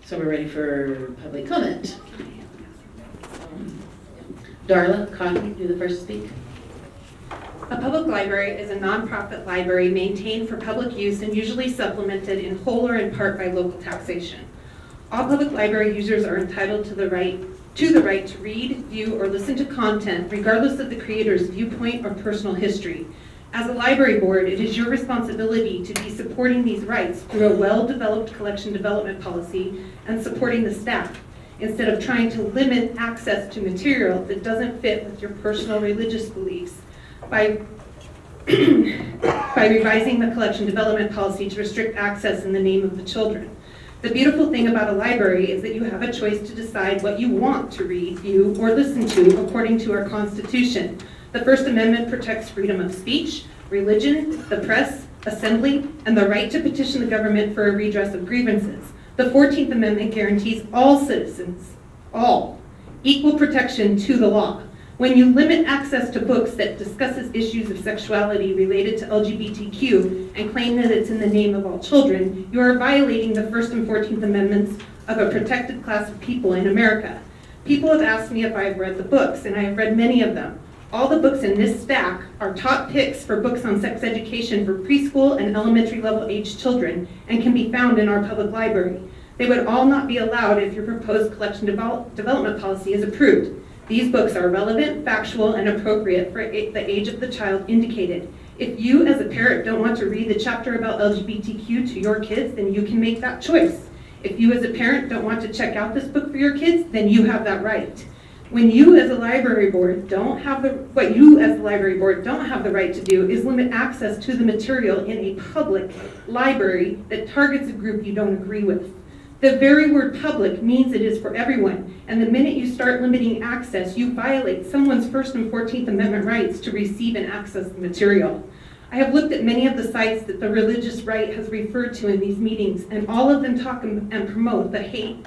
So we're ready for public comment. Darla Cotton, you're the first to speak. A public library is a nonprofit library maintained for public use and usually supplemented in whole or in part by local taxation. All public library users are entitled to the right to read, view, or listen to content regardless of the creator's viewpoint or personal history. As a library board, it is your responsibility to be supporting these rights through a well-developed collection development policy and supporting the staff, instead of trying to limit access to material that doesn't fit with your personal religious beliefs by revising the collection development policy to restrict access in the name of the children. The beautiful thing about a library is that you have a choice to decide what you want to read, view, or listen to according to our Constitution. The First Amendment protects freedom of speech, religion, the press, assembly, and the right to petition the government for a redress of grievances. The 14th Amendment guarantees all citizens, equal protection to the law. When you limit access to books that discusses issues of sexuality related to LGBTQ and claim that it's in the name of all children, you are violating the First and 14th Amendments of a protected class of people in America. People have asked me if I have read the books, and I have read many of them. All the books in this stack are top picks for books on sex education for preschool and elementary level age children and can be found in our public library. They would all not be allowed if your proposed collection development policy is approved. These books are relevant, factual, and appropriate for the age of the child indicated. If you as a parent don't want to read the chapter about LGBTQ to your kids, then you can make that choice. If you as a parent don't want to check out this book for your kids, then you have that right. When you as a library board don't have the right to do is limit access to the material in a public library that targets a group you don't agree with. The very word public means it is for everyone, and the minute you start limiting access, you violate someone's First and 14th Amendment rights to receive and access the material. I have looked at many of the sites that the religious right has referred to in these meetings, and all of them talk and promote hate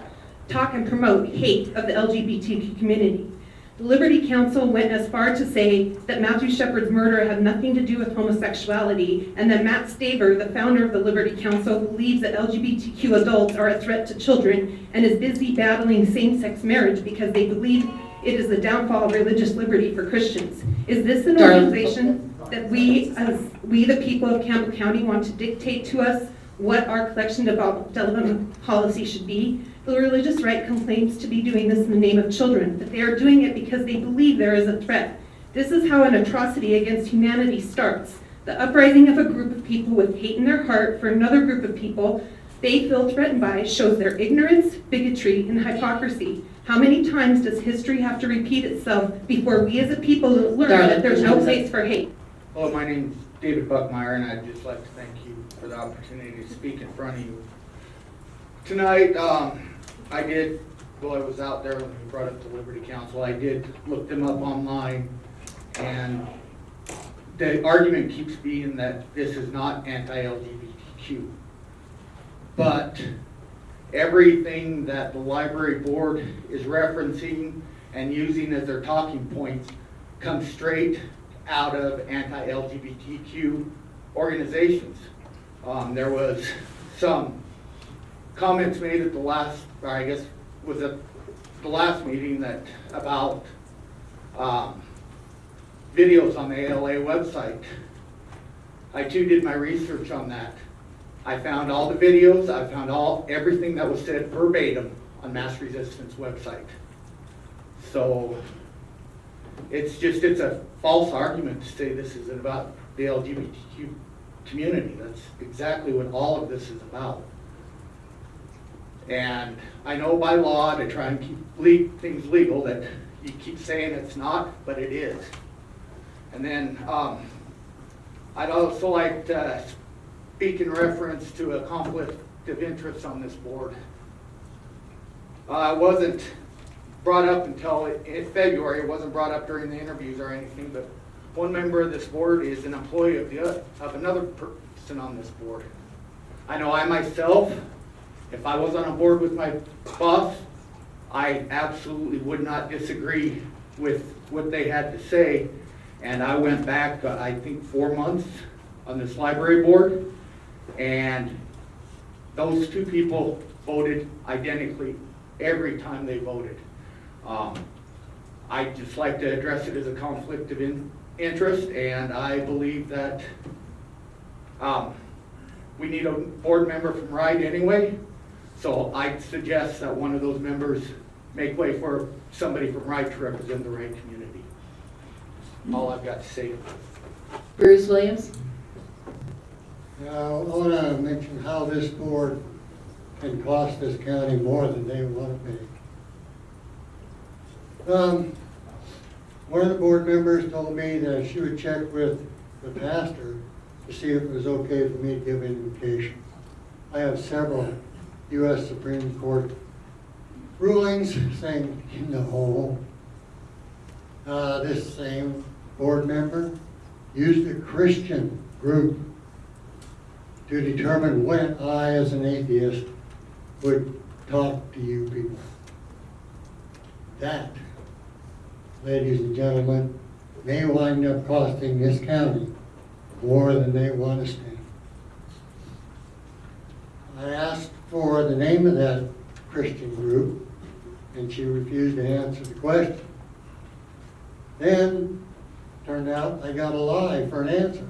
of the LGBTQ community. The Liberty Counsel went as far to say that Matthew Shepard's murder had nothing to do with homosexuality, and that Matt Staver, the founder of the Liberty Counsel, believes that LGBTQ adults are a threat to children and is busy battling same-sex marriage because they believe it is the downfall of religious liberty for Christians. Is this an organization that we the people of Campbell County, want to dictate to us what our collection development policy should be? The religious right claims to be doing this in the name of children, but they are doing it because they believe there is a threat. This is how an atrocity against humanity starts. The uprising of a group of people with hate in their heart for another group of people they feel threatened by shows their ignorance, bigotry, and hypocrisy. How many times does history have to repeat itself before we as a people learn that there's no place for hate? Hello, my name is David Buckmeyer, and I'd just like to thank you for the opportunity to speak in front of you tonight. I was out there when we brought up the Liberty Counsel. I did look them up online, and the argument keeps being that this is not anti-LGBTQ. But everything that the library board is referencing and using as their talking points comes straight out of anti-LGBTQ organizations. There was some comments made at the last, or I guess was at the last meeting, that about videos on the ALA website. I too did my research on that. I found all the videos, I found everything that was said verbatim on Mass Resistance website. So it's a false argument to say this isn't about the LGBTQ community. That's exactly what all of this is about. And I know by law to try and keep things legal that you keep saying it's not, but it is. And then I'd also like to speak in reference to a conflict of interest on this board. It wasn't brought up until in February. It wasn't brought up during the interviews or anything, but one member of this board is an employee of another person on this board. I know I myself, if I was on a board with my boss, I absolutely would not disagree with what they had to say. And I went back, I think 4 months on this library board, and those two people voted identically every time they voted. I'd just like to address it as a conflict of interest, and I believe that we need a board member from Wright anyway, so I suggest that one of those members make way for somebody from Wright to represent the Wright community. All I've got to say. Bruce Williams? Now, I want to mention how this board can cost this county more than they want to pay. One of the board members told me that she would check with the pastor to see if it was okay for me to give invocation. I have several U.S. Supreme Court rulings saying no. This same board member used a Christian group to determine when I, as an atheist, would talk to you people. That, ladies and gentlemen, may wind up costing this county more than they want to spend. I asked for the name of that Christian group, and she refused to answer the question. Then, turned out I got a lie for an answer,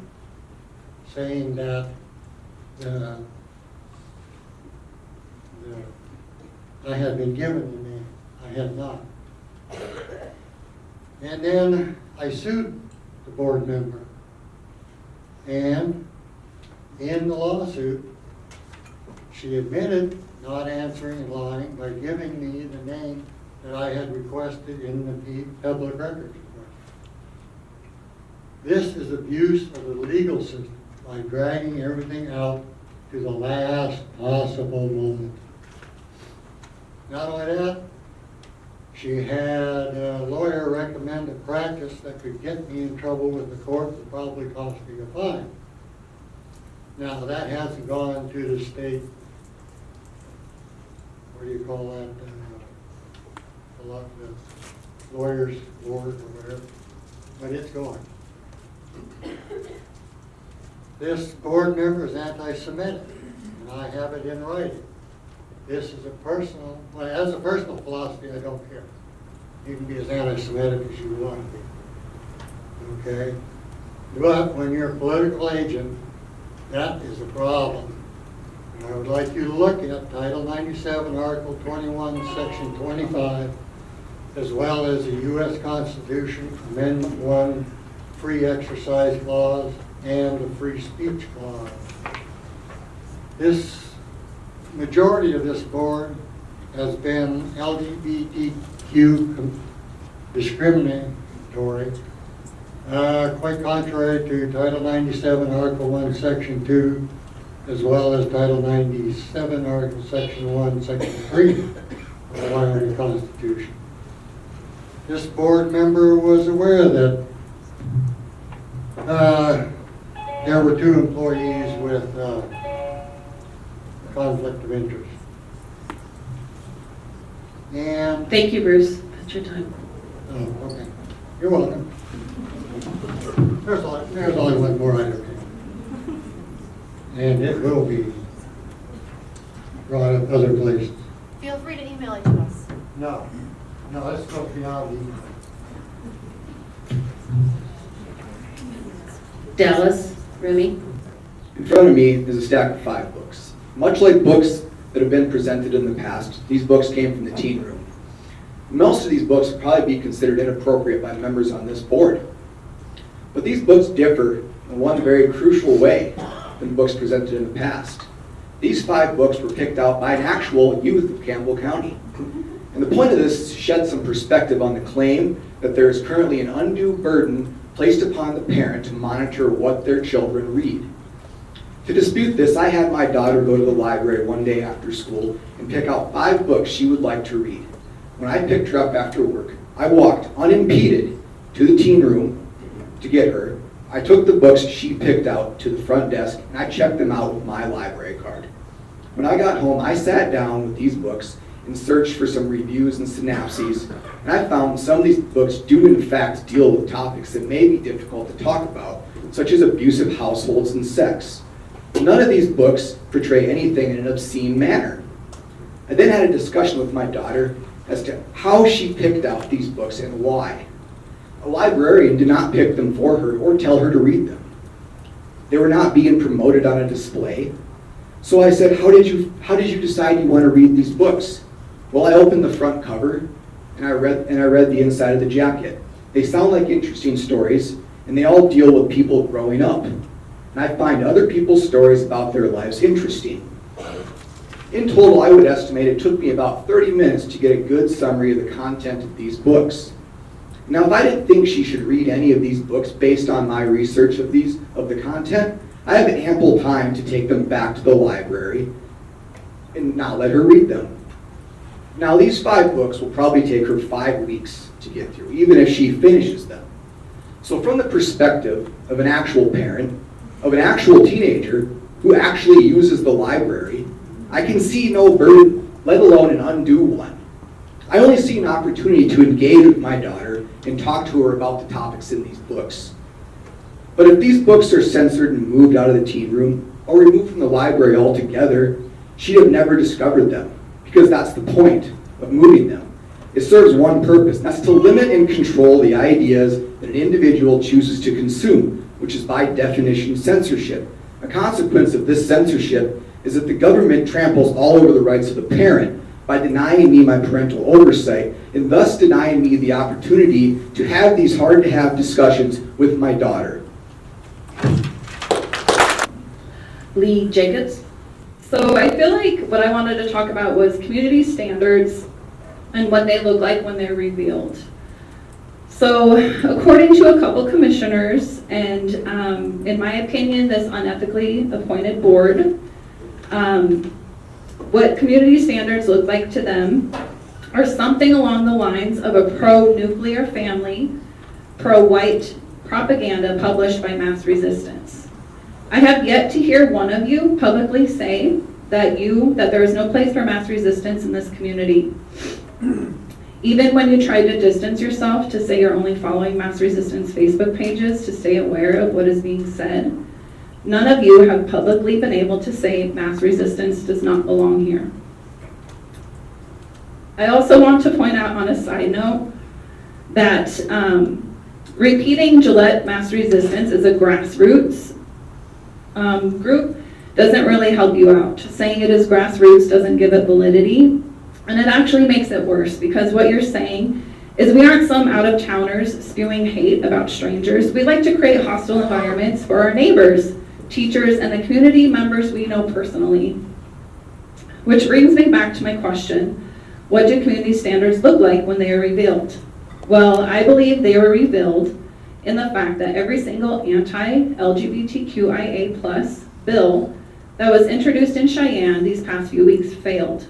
saying that I had been given the name. I had not. And then I sued the board member. And in the lawsuit, she admitted not answering and lying by giving me the name that I had requested in the public records report. This is abuse of the legal system by dragging everything out to the last possible moment. Not only that, she had a lawyer recommend a practice that could get me in trouble with the court and probably cost me a fine. Now, that hasn't gone to the state, what do you call that, the lawyers board or whatever, but it's going. This board member is anti-Semitic, and I have it in writing. This is a personal, well, as a personal philosophy, I don't care. You can be as anti-Semitic as you want to be, okay? But when you're a political agent, that is a problem. And I would like you to look at Title 97, Article 21, Section 25, as well as the U.S. Constitution, Amendment 1, Free Exercise Clause, and the Free Speech Clause. This majority of this board has been LGBTQ discriminatory, quite contrary to Title 97, Article 1, Section 2, as well as Title 97, Article Section 1, Section 3 of the Wyoming Constitution. This board member was aware that there were 2 employees with conflict of interest. And Thank you, Bruce. That's your time. oh, okay. You're welcome. There's only one more item here. And it will be brought up other places. Feel free to email it to us. No, let's go beyond the email. Dallas, Remy? In front of me is a stack of 5 books. Much like books that have been presented in the past, these books came from the teen room. Most of these books would probably be considered inappropriate by members on this board. But these books differ in one very crucial way than books presented in the past. These 5 books were picked out by an actual youth of Campbell County. And the point of this is to shed some perspective on the claim that there is currently an undue burden placed upon the parent to monitor what their children read. To dispute this, I had my daughter go to the library one day after school and pick out 5 books she would like to read. When I picked her up after work, I walked unimpeded to the teen room to get her. I took the books she picked out to the front desk and I checked them out with my library card. When I got home, I sat down with these books and searched for some reviews and synopses, and I found some of these books do in fact deal with topics that may be difficult to talk about, such as abusive households and sex. None of these books portray anything in an obscene manner. I then had a discussion with my daughter as to how she picked out these books and why. A librarian did not pick them for her or tell her to read them. They were not being promoted on a display. So I said, how did you decide you want to read these books? Well, I opened the front cover and I read the inside of the jacket. They sound like interesting stories, and they all deal with people growing up. And I find other people's stories about their lives interesting. In total, I would estimate it took me about 30 minutes to get a good summary of the content of these books. Now, if I didn't think she should read any of these books based on my research of the content, I have ample time to take them back to the library and not let her read them. Now, these 5 books will probably take her 5 weeks to get through, even if she finishes them. So from the perspective of an actual parent, of an actual teenager who actually uses the library, I can see no burden, let alone an undue one. I only see an opportunity to engage with my daughter and talk to her about the topics in these books. But if these books are censored and moved out of the teen room or removed from the library altogether, she'd have never discovered them, because that's the point of moving them. It serves one purpose, and that's to limit and control the ideas that an individual chooses to consume, which is by definition censorship. A consequence of this censorship is that the government tramples all over the rights of the parent by denying me my parental oversight, and thus denying me the opportunity to have these hard-to-have discussions with my daughter. Lee Jacobs. So I feel like what I wanted to talk about was community standards and what they look like when they're revealed. So according to a couple commissioners, and in my opinion, this unethically appointed board, what community standards look like to them are something along the lines of a pro-nuclear family, pro-white propaganda published by Mass Resistance. I have yet to hear one of you publicly say that there is no place for mass resistance in this community. Even when you try to distance yourself to say you're only following mass resistance Facebook pages to stay aware of what is being said, none of you have publicly been able to say mass resistance does not belong here. I also want to point out on a side note that repeating Gillette Mass Resistance is a grassroots group doesn't really help you out. Saying it is grassroots doesn't give it validity, and it actually makes it worse, because what you're saying is we aren't some out-of-towners spewing hate about strangers. We like to create hostile environments for our neighbors, teachers, and the community members we know personally. Which brings me back to my question, what do community standards look like when they are revealed? Well, I believe they were revealed in the fact that every single anti-LGBTQIA+ bill that was introduced in Cheyenne these past few weeks failed.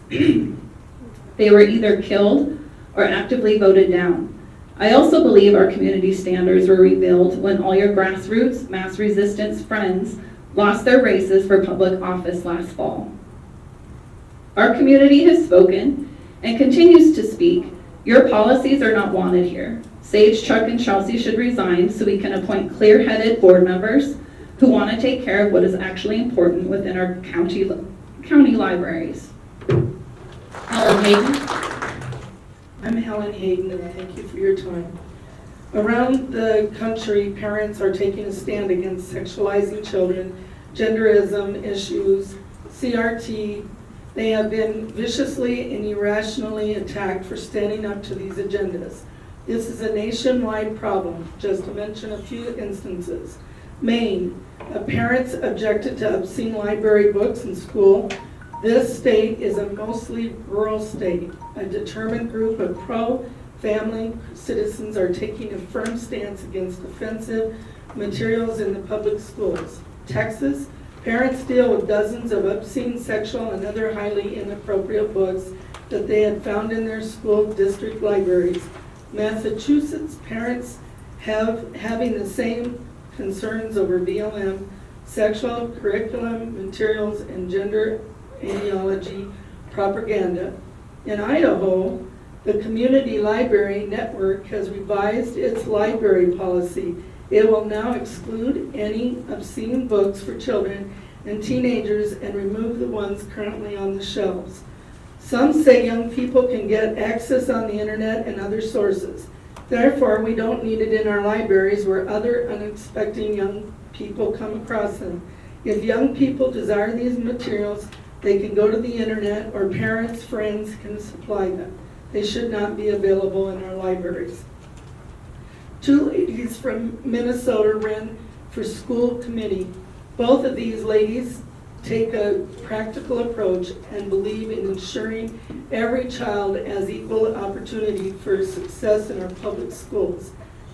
They were either killed or actively voted down. I also believe our community standards were revealed when all your grassroots mass resistance friends lost their races for public office last fall. Our community has spoken and continues to speak. Your policies are not wanted here. Sage, Chuck, and Chelsea should resign so we can appoint clear-headed board members who want to take care of what is actually important within our county libraries. Helen Hayden. I'm Helen Hayden, and thank you for your time. Around the country, parents are taking a stand against sexualizing children, genderism issues, CRT. They have been viciously and irrationally attacked for standing up to these agendas. This is a nationwide problem, just to mention a few instances. Maine, parents objected to obscene library books in school. This state is a mostly rural state. A determined group of pro-family citizens are taking a firm stance against offensive materials in the public schools. Texas, parents deal with dozens of obscene, sexual, and other highly inappropriate books that they had found in their school district libraries. Massachusetts, parents having the same concerns over BLM, sexual curriculum materials, and gender ideology propaganda. In Idaho, the Community Library Network has revised its library policy It will now exclude any obscene books for children and teenagers and remove the ones currently on the shelves. Some say young people can get access on the internet and other sources. Therefore, we don't need it in our libraries where other unexpected young people come across them. If young people desire these materials, they can go to the internet or parents, friends can supply them. They should not be available in our libraries. 2 ladies from Minnesota ran for school committee. Both of these ladies take a practical approach and believe in ensuring every child has equal opportunity for success in our public schools.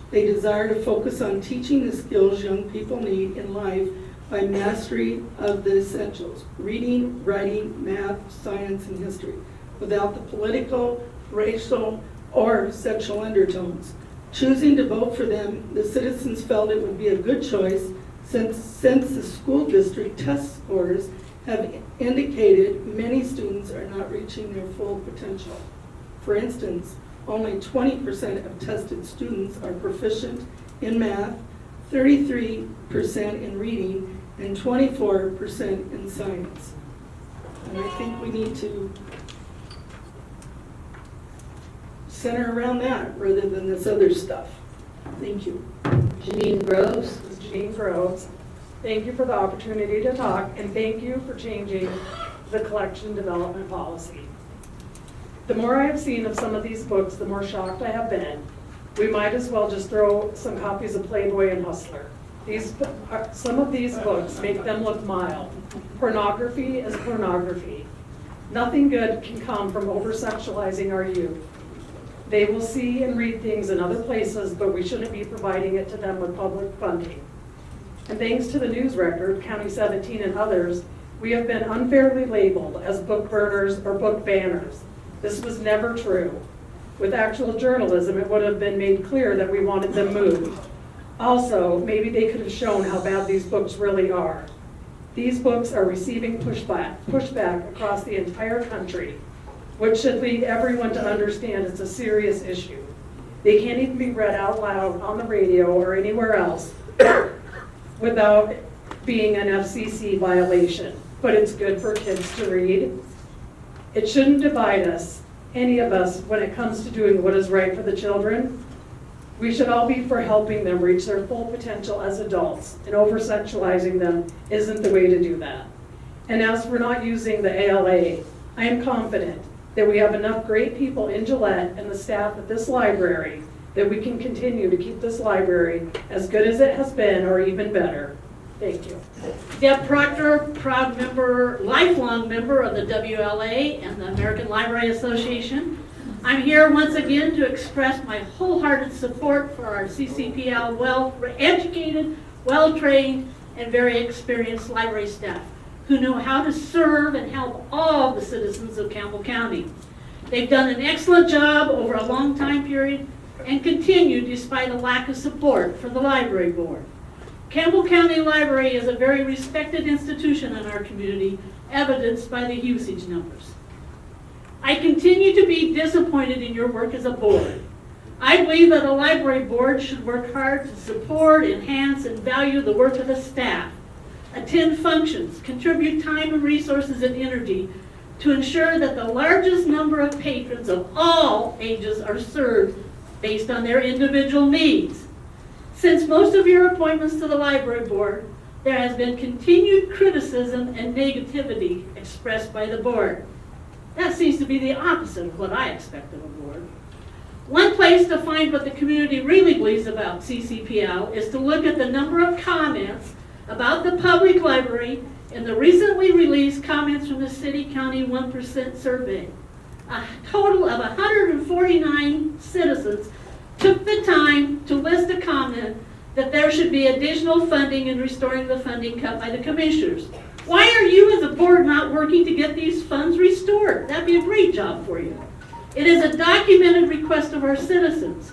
They desire to focus on teaching the skills young people need in life by mastery of the essentials: reading, writing, math, science, and history, without the political, racial, or sexual undertones. Choosing to vote for them, the citizens felt it would be a good choice since the school district test scores have indicated many students are not reaching their full potential. For instance, only 20% of tested students are proficient in math, 33% in reading, and 24% in science. And I think we need to center around that rather than this other stuff. Thank you. Janine Groves. Janine Groves. Thank you for the opportunity to talk, and thank you for changing the collection development policy. The more I have seen of some of these books, the more shocked I have been. We might as well just throw some copies of Playboy and Hustler. Some of these books make them look mild. Pornography is pornography. Nothing good can come from over-sexualizing our youth. They will see and read things in other places, but we shouldn't be providing it to them with public funding. And thanks to the news record, County 17 and others, we have been unfairly labeled as book burners or book banners. This was never true. With actual journalism, it would have been made clear that we wanted them moved. Also, maybe they could have shown how bad these books really are. These books are receiving pushback across the entire country, which should lead everyone to understand it's a serious issue. They can't even be read out loud on the radio or anywhere else without being an FCC violation, but it's good for kids to read. It shouldn't divide us, any of us, when it comes to doing what is right for the children. We should all be for helping them reach their full potential as adults, and over-sexualizing them isn't the way to do that. And as for not using the ALA, I am confident that we have enough great people in Gillette and the staff at this library that we can continue to keep this library as good as it has been or even better. Thank you. Deb Proctor, proud member, lifelong member of the WLA and the American Library Association. I'm here once again to express my wholehearted support for our CCPL well-educated, well-trained, and very experienced library staff who know how to serve and help all the citizens of Campbell County. They've done an excellent job over a long time period and continue despite a lack of support from the library board. Campbell County Library is a very respected institution in our community, evidenced by the usage numbers. I continue to be disappointed in your work as a board. I believe that a library board should work hard to support, enhance, and value the work of the staff, attend functions, contribute time and resources and energy to ensure that the largest number of patrons of all ages are served based on their individual needs. Since most of your appointments to the library board, there has been continued criticism and negativity expressed by the board. That seems to be the opposite of what I expect of a board. One place to find what the community really believes about CCPL is to look at the number of comments about the public library in the recently released comments from the City County 1% survey. A total of 149 citizens took the time to list a comment that there should be additional funding in restoring the funding cut by the commissioners. Why are you as a board not working to get these funds restored? That'd be a great job for you. It is a documented request of our citizens.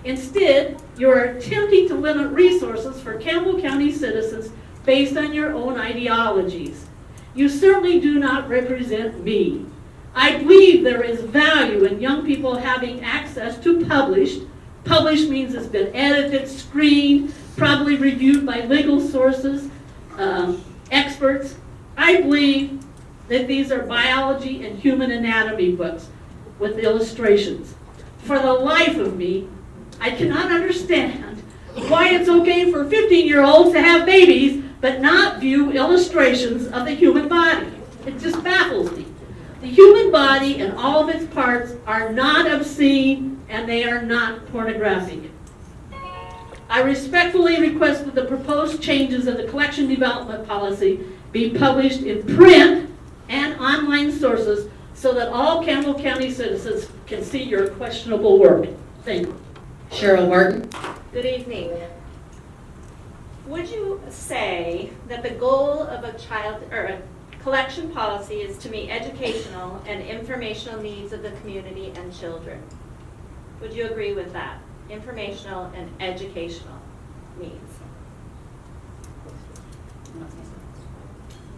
Instead, you are attempting to limit resources for Campbell County citizens based on your own ideologies. You certainly do not represent me. I believe there is value in young people having access to published. Published means it's been edited, screened, probably reviewed by legal sources, experts. I believe that these are biology and human anatomy books with illustrations. For the life of me, I cannot understand why it's okay for 15-year-olds to have babies but not view illustrations of the human body. It just baffles me. The human body and all of its parts are not obscene and they are not pornographic. I respectfully request that the proposed changes of the collection development policy be published in print and online sources so that all Campbell County citizens can see your questionable work. Thank you. Cheryl Martin. Good evening. Would you say that the goal of a child or a collection policy is to meet educational and informational needs of the community and children? Would you agree with that? Informational and educational needs.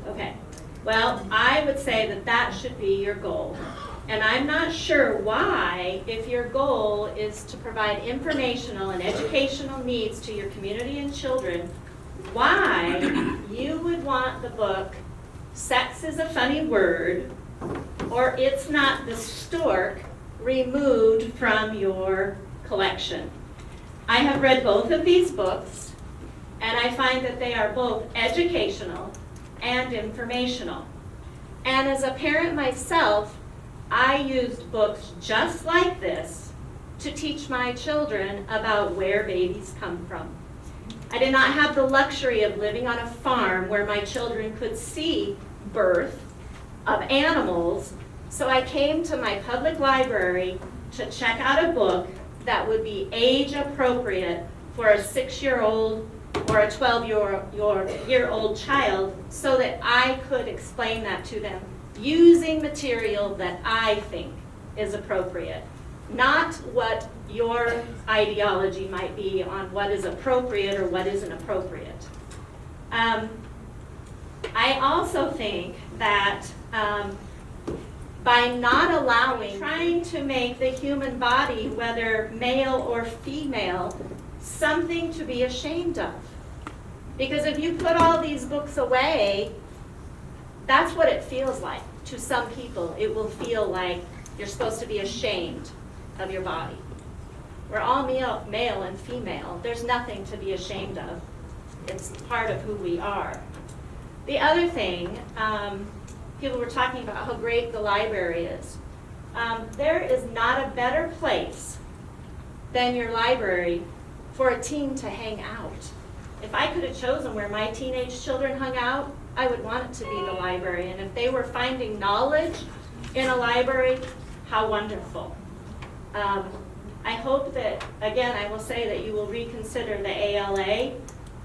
Okay. Well, I would say that that should be your goal. And I'm not sure why, if your goal is to provide informational and educational needs to your community and children, why you would want the book Sex is a Funny Word or It's Not the Stork removed from your collection. I have read both of these books and I find that they are both educational and informational. And as a parent myself, I used books just like this to teach my children about where babies come from. I did not have the luxury of living on a farm where my children could see birth of animals, so I came to my public library to check out a book that would be age appropriate for a 6-year-old or a 12-year-old child so that I could explain that to them using material that I think is appropriate, not what your ideology might be on what is appropriate or what isn't appropriate. I also think that by not allowing, trying to make the human body, whether male or female, something to be ashamed of. Because if you put all these books away, that's what it feels like to some people. It will feel like you're supposed to be ashamed of your body. We're all male and female. There's nothing to be ashamed of. It's part of who we are. The other thing, people were talking about how great the library is. There is not a better place than your library for a teen to hang out. If I could have chosen where my teenage children hung out, I would want it to be the library. And if they were finding knowledge in a library, how wonderful. I hope that, again, I will say that you will reconsider the ALA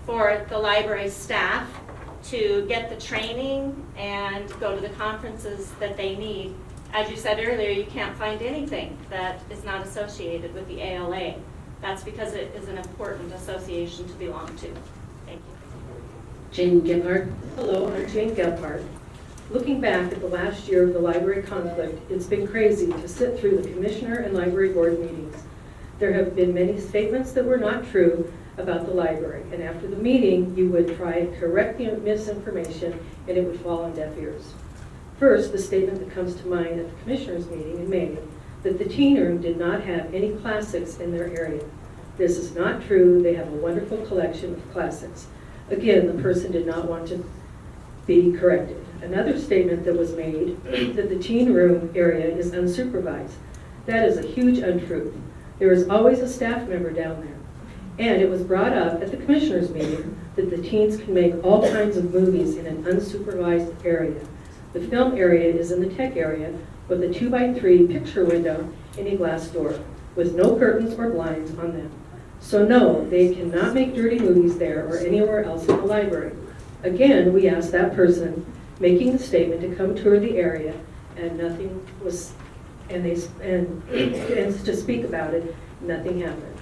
for the library staff to get the training and go to the conferences that they need. As you said earlier, you can't find anything that is not associated with the ALA. That's because it is an important association to belong to. Thank you. Jane Gebhardt. Hello, I'm Jane Gebhardt. Looking back at the last year of the library conflict, it's been crazy to sit through the commissioner and library board meetings. There have been many statements that were not true about the library, and after the meeting, you would try to correct the misinformation and it would fall on deaf ears. First, the statement that comes to mind at the commissioners meeting in May, that the teen room did not have any classics in their area. This is not true. They have a wonderful collection of classics. Again, the person did not want to be corrected. Another statement that was made, that the teen room area is unsupervised. That is a huge untruth. There is always a staff member down there. And it was brought up at the commissioners meeting that the teens can make all kinds of movies in an unsupervised area. The film area is in the tech area with a 2x3 picture window and a glass door with no curtains or blinds on them. So no, they cannot make dirty movies there or anywhere else in the library. Again, we asked that person making the statement to come tour the area, and nothing was, and to speak about it, nothing happened.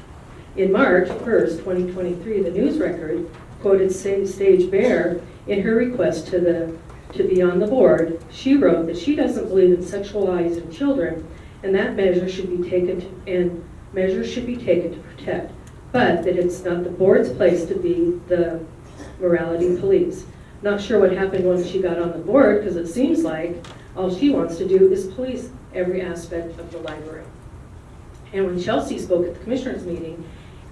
In March 1st, 2023, the News Record quoted Sage Bear in her request to be on the board. She wrote that she doesn't believe in sexualizing children, and that measures should be taken to protect but that it's not the board's place to be the morality police. Not sure what happened once she got on the board, because it seems like all she wants to do is police every aspect of the library. And when Chelsea spoke at the commissioners meeting,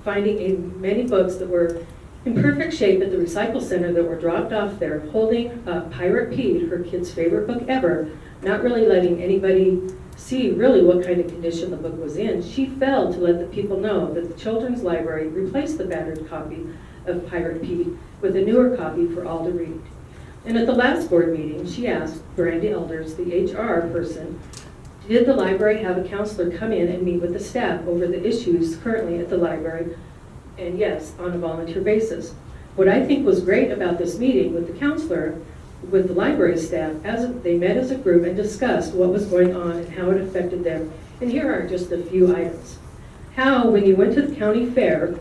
finding many books that were in perfect shape at the recycle center that were dropped off there, holding Pirate Pete, her kid's favorite book ever, not really letting anybody see really what kind of condition the book was in, she failed to let the people know that the children's library replaced the battered copy of Pirate Pete with a newer copy for all to read. And at the last board meeting, she asked Brandy Elders, the HR person, did the library have a counselor come in and meet with the staff over the issues currently at the library? And yes, on a volunteer basis. What I think was great about this meeting with the counselor, with the library staff, as they met as a group and discussed what was going on and how it affected them. And here are just a few items. How, when you went to the county fair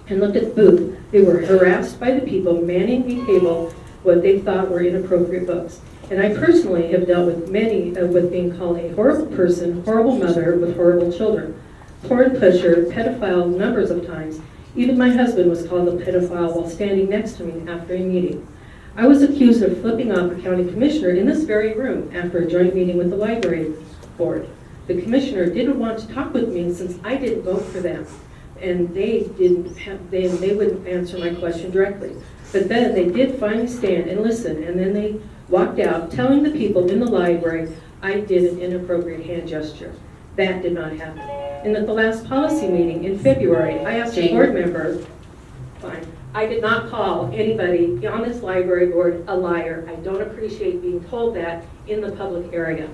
and looked at the booth, they were harassed by the people manning the table what they thought were inappropriate books. And I personally have dealt with many with being called a horrible person, horrible mother with horrible children, porn pusher, pedophile numbers of times. Even my husband was called a pedophile while standing next to me after a meeting. I was accused of flipping off a county commissioner in this very room after a joint meeting with the library board. The commissioner didn't want to talk with me since I didn't vote for them, and they wouldn't answer my question directly. But then they did finally stand and listen, and then they walked out telling the people in the library I did an inappropriate hand gesture. That did not happen. And at the last policy meeting in February, I asked a board member, fine, I did not call anybody on this library board a liar. I don't appreciate being told that in the public area.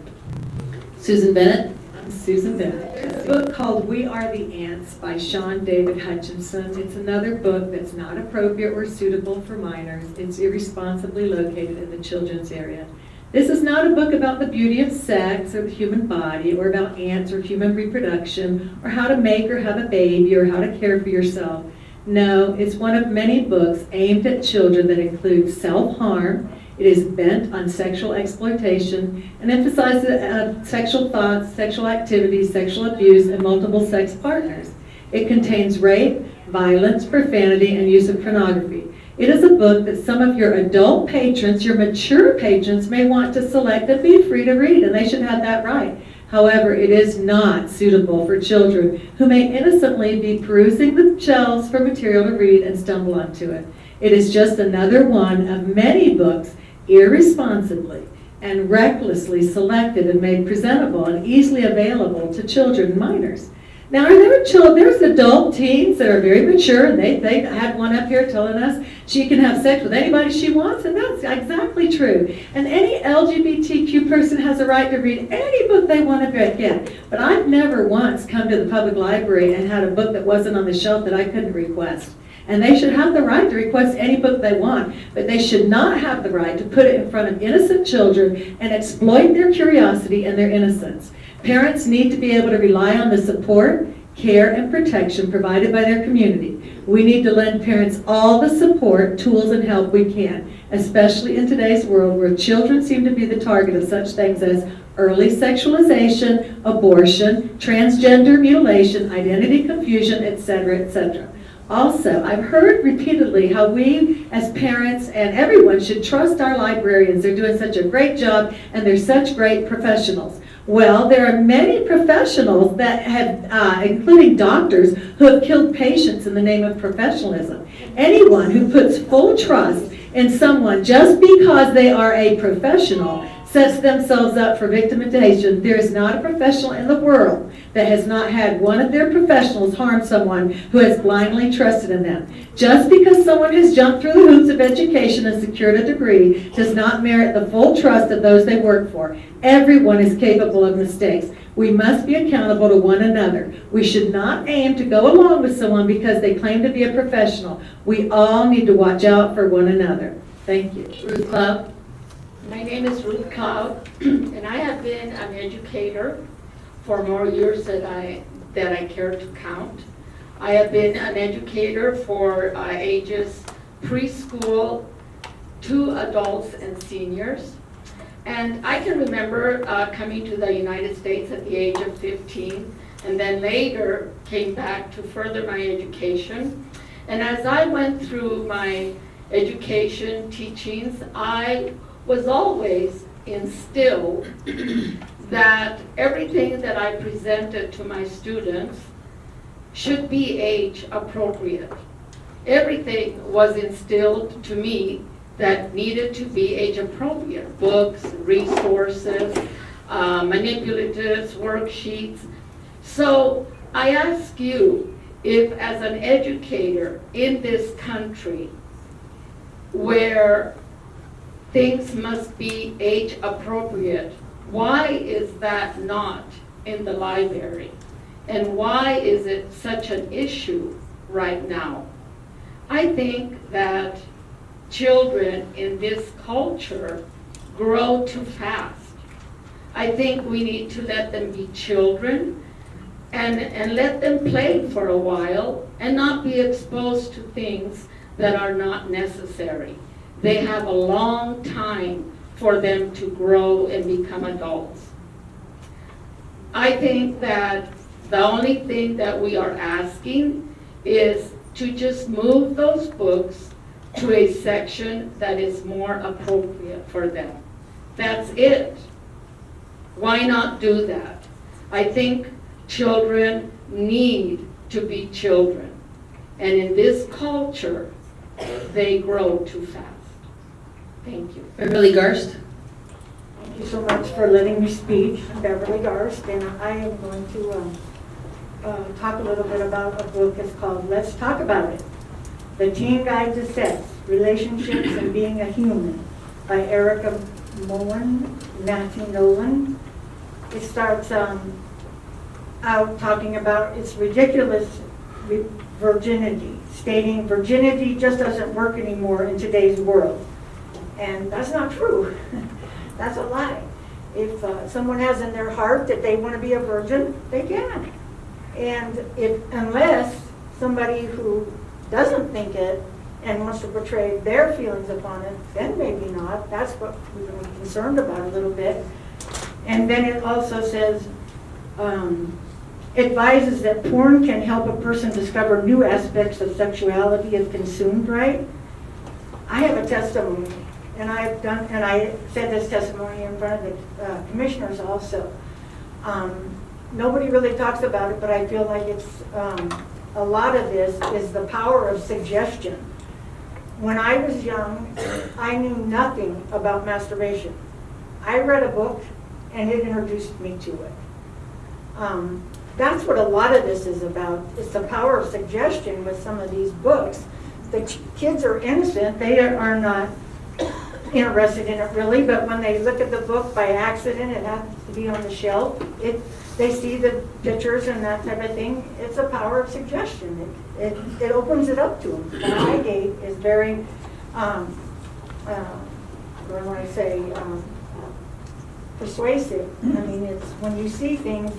Susan Bennett? I'm Susan Bennett. There's a book called We Are the Ants by Sean David Hutchinson. It's another book that's not appropriate or suitable for minors. It's irresponsibly located in the children's area. This is not a book about the beauty of sex or the human body or about ants or human reproduction or how to make or have a baby or how to care for yourself. No, it's one of many books aimed at children that include self-harm. It is bent on sexual exploitation and emphasizes sexual thoughts, sexual activities, sexual abuse, and multiple sex partners. It contains rape, violence, profanity, and use of pornography. It is a book that some of your adult patrons, your mature patrons, may want to select and be free to read, and they should have that right. However, it is not suitable for children who may innocently be perusing the shelves for material to read and stumble onto it. It is just another one of many books irresponsibly and recklessly selected and made presentable and easily available to children and minors. Now, there's adult teens that are very mature, and they had one up here telling us she can have sex with anybody she wants, and that's exactly true. And any LGBTQ person has a right to read any book they want to get. But I've never once come to the public library and had a book that wasn't on the shelf that I couldn't request. And they should have the right to request any book they want, but they should not have the right to put it in front of innocent children and exploit their curiosity and their innocence. Parents need to be able to rely on the support, care, and protection provided by their community. We need to lend parents all the support, tools, and help we can, especially in today's world where children seem to be the target of such things as early sexualization, abortion, transgender mutilation, identity confusion, etc., etc. Also, I've heard repeatedly how we as parents and everyone should trust our librarians. They're doing such a great job and they're such great professionals. Well, there are many professionals that have, including doctors, who have killed patients in the name of professionalism. Anyone who puts full trust in someone just because they are a professional sets themselves up for victimization. There is not a professional in the world that has not had one of their professionals harm someone who has blindly trusted in them. Just because someone has jumped through the hoops of education and secured a degree does not merit the full trust of those they work for. Everyone is capable of mistakes. We must be accountable to one another. We should not aim to go along with someone because they claim to be a professional. We all need to watch out for one another. Thank you. Ruth Cloud? My name is Ruth Cloud, and I have been an educator for more years than I care to count. I have been an educator for ages preschool to adults and seniors. And I can remember coming to the United States at the age of 15 and then later came back to further my education. And as I went through my education teachings, I was always instilled that everything that I presented to my students should be age appropriate. Everything was instilled to me that needed to be age appropriate. Books, resources, manipulatives, worksheets. So I ask you, if as an educator in this country where things must be age appropriate, why is that not in the library? And why is it such an issue right now? I think that children in this culture grow too fast. I think we need to let them be children and let them play for a while and not be exposed to things that are not necessary. They have a long time for them to grow and become adults. I think that the only thing that we are asking is to just move those books to a section that is more appropriate for them. That's it. Why not do that? I think children need to be children. And in this culture, they grow too fast. Thank you. Beverly Garst. Thank you so much for letting me speak. I'm Beverly Garst, and I am going to talk a little bit about a book. It's called Let's Talk About It. The Teen Guide to Sex, Relationships and Being a Human by Erica Moen, Matthew Nolan. It starts out talking about its ridiculous virginity, stating virginity just doesn't work anymore in today's world. And that's not true. That's a lie. If someone has in their heart that they want to be a virgin, they can. And unless somebody who doesn't think it and wants to portray their feelings upon it, then maybe not. That's what we've been concerned about a little bit. And then it also says, advises that porn can help a person discover new aspects of sexuality if consumed right. I have a testimony, and I said this testimony in front of the commissioners also. Nobody really talks about it, but I feel like it's a lot of this is the power of suggestion. When I was young, I knew nothing about masturbation. I read a book, and it introduced me to it. That's what a lot of this is about. It's the power of suggestion with some of these books. The kids are innocent. They are not interested in it really, but when they look at the book by accident, it happens to be on the shelf, they see the pictures and that type of thing. It's a power of suggestion. It opens it up to them. The eye gate is very, what do I say, persuasive. I mean, it's when you see things,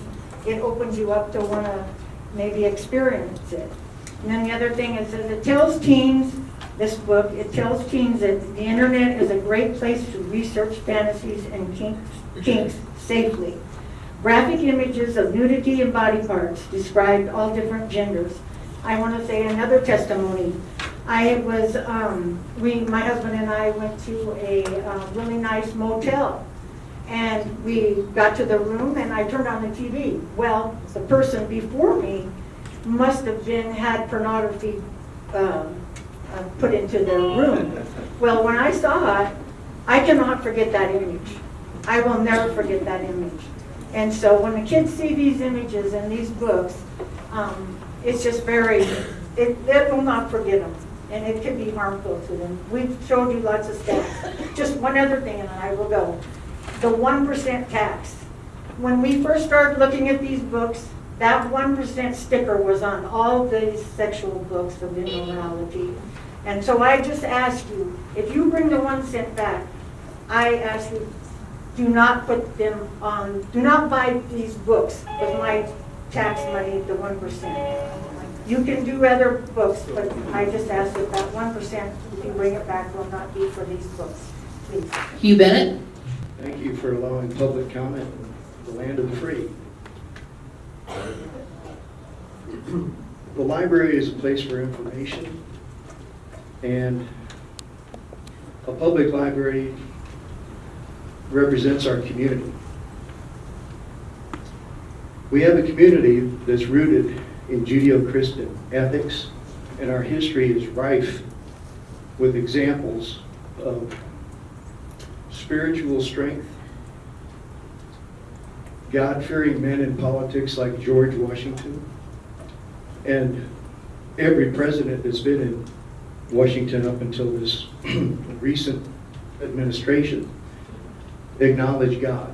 it opens you up to want to maybe experience it. And then the other thing is that it tells teens, this book, it tells teens that the internet is a great place to research fantasies and kinks safely. Graphic images of nudity and body parts described all different genders. I want to say another testimony. I was, my husband and I went to a really nice motel. And we got to the room and I turned on the TV. Well, the person before me must have had pornography put into their room. Well, when I saw it, I cannot forget that image. I will never forget that image. And so when the kids see these images and these books, it's just they will not forget them. And it can be harmful to them. We've showed you lots of stats. Just one other thing and I will go. The 1% tax. When we first started looking at these books, that 1% sticker was on all these sexual books of immorality. And so I just ask you, if you bring the 1 cent back, I ask you, do not put them on, do not buy these books with my tax money, the 1%. You can do other books, but I just ask that 1%, if you bring it back, will not be for these books, please. Hugh Bennett. Thank you for allowing public comment in the land of the free. The library is a place for information, and a public library represents our community. We have a community that's rooted in Judeo-Christian ethics, and our history is rife with examples of spiritual strength, God-fearing men in politics like George Washington, and every president that's been in Washington up until this recent administration acknowledge God.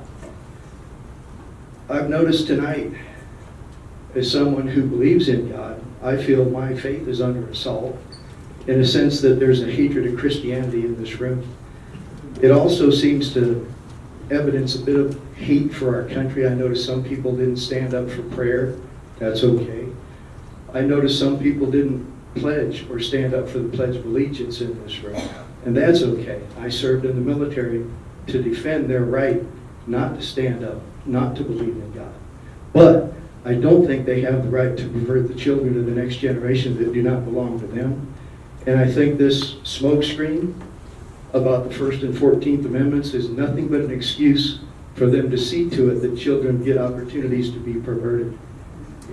I've noticed tonight, as someone who believes in God, I feel my faith is under assault in a sense that there's a hatred of Christianity in this room. It also seems to evidence a bit of hate for our country. I noticed some people didn't stand up for prayer. That's okay. I noticed some people didn't pledge or stand up for the Pledge of Allegiance in this room, and that's okay. I served in the military to defend their right not to stand up, not to believe in God. But I don't think they have the right to pervert the children of the next generation that do not belong to them. And I think this smokescreen about the First and 14th Amendments is nothing but an excuse for them to see to it that children get opportunities to be perverted.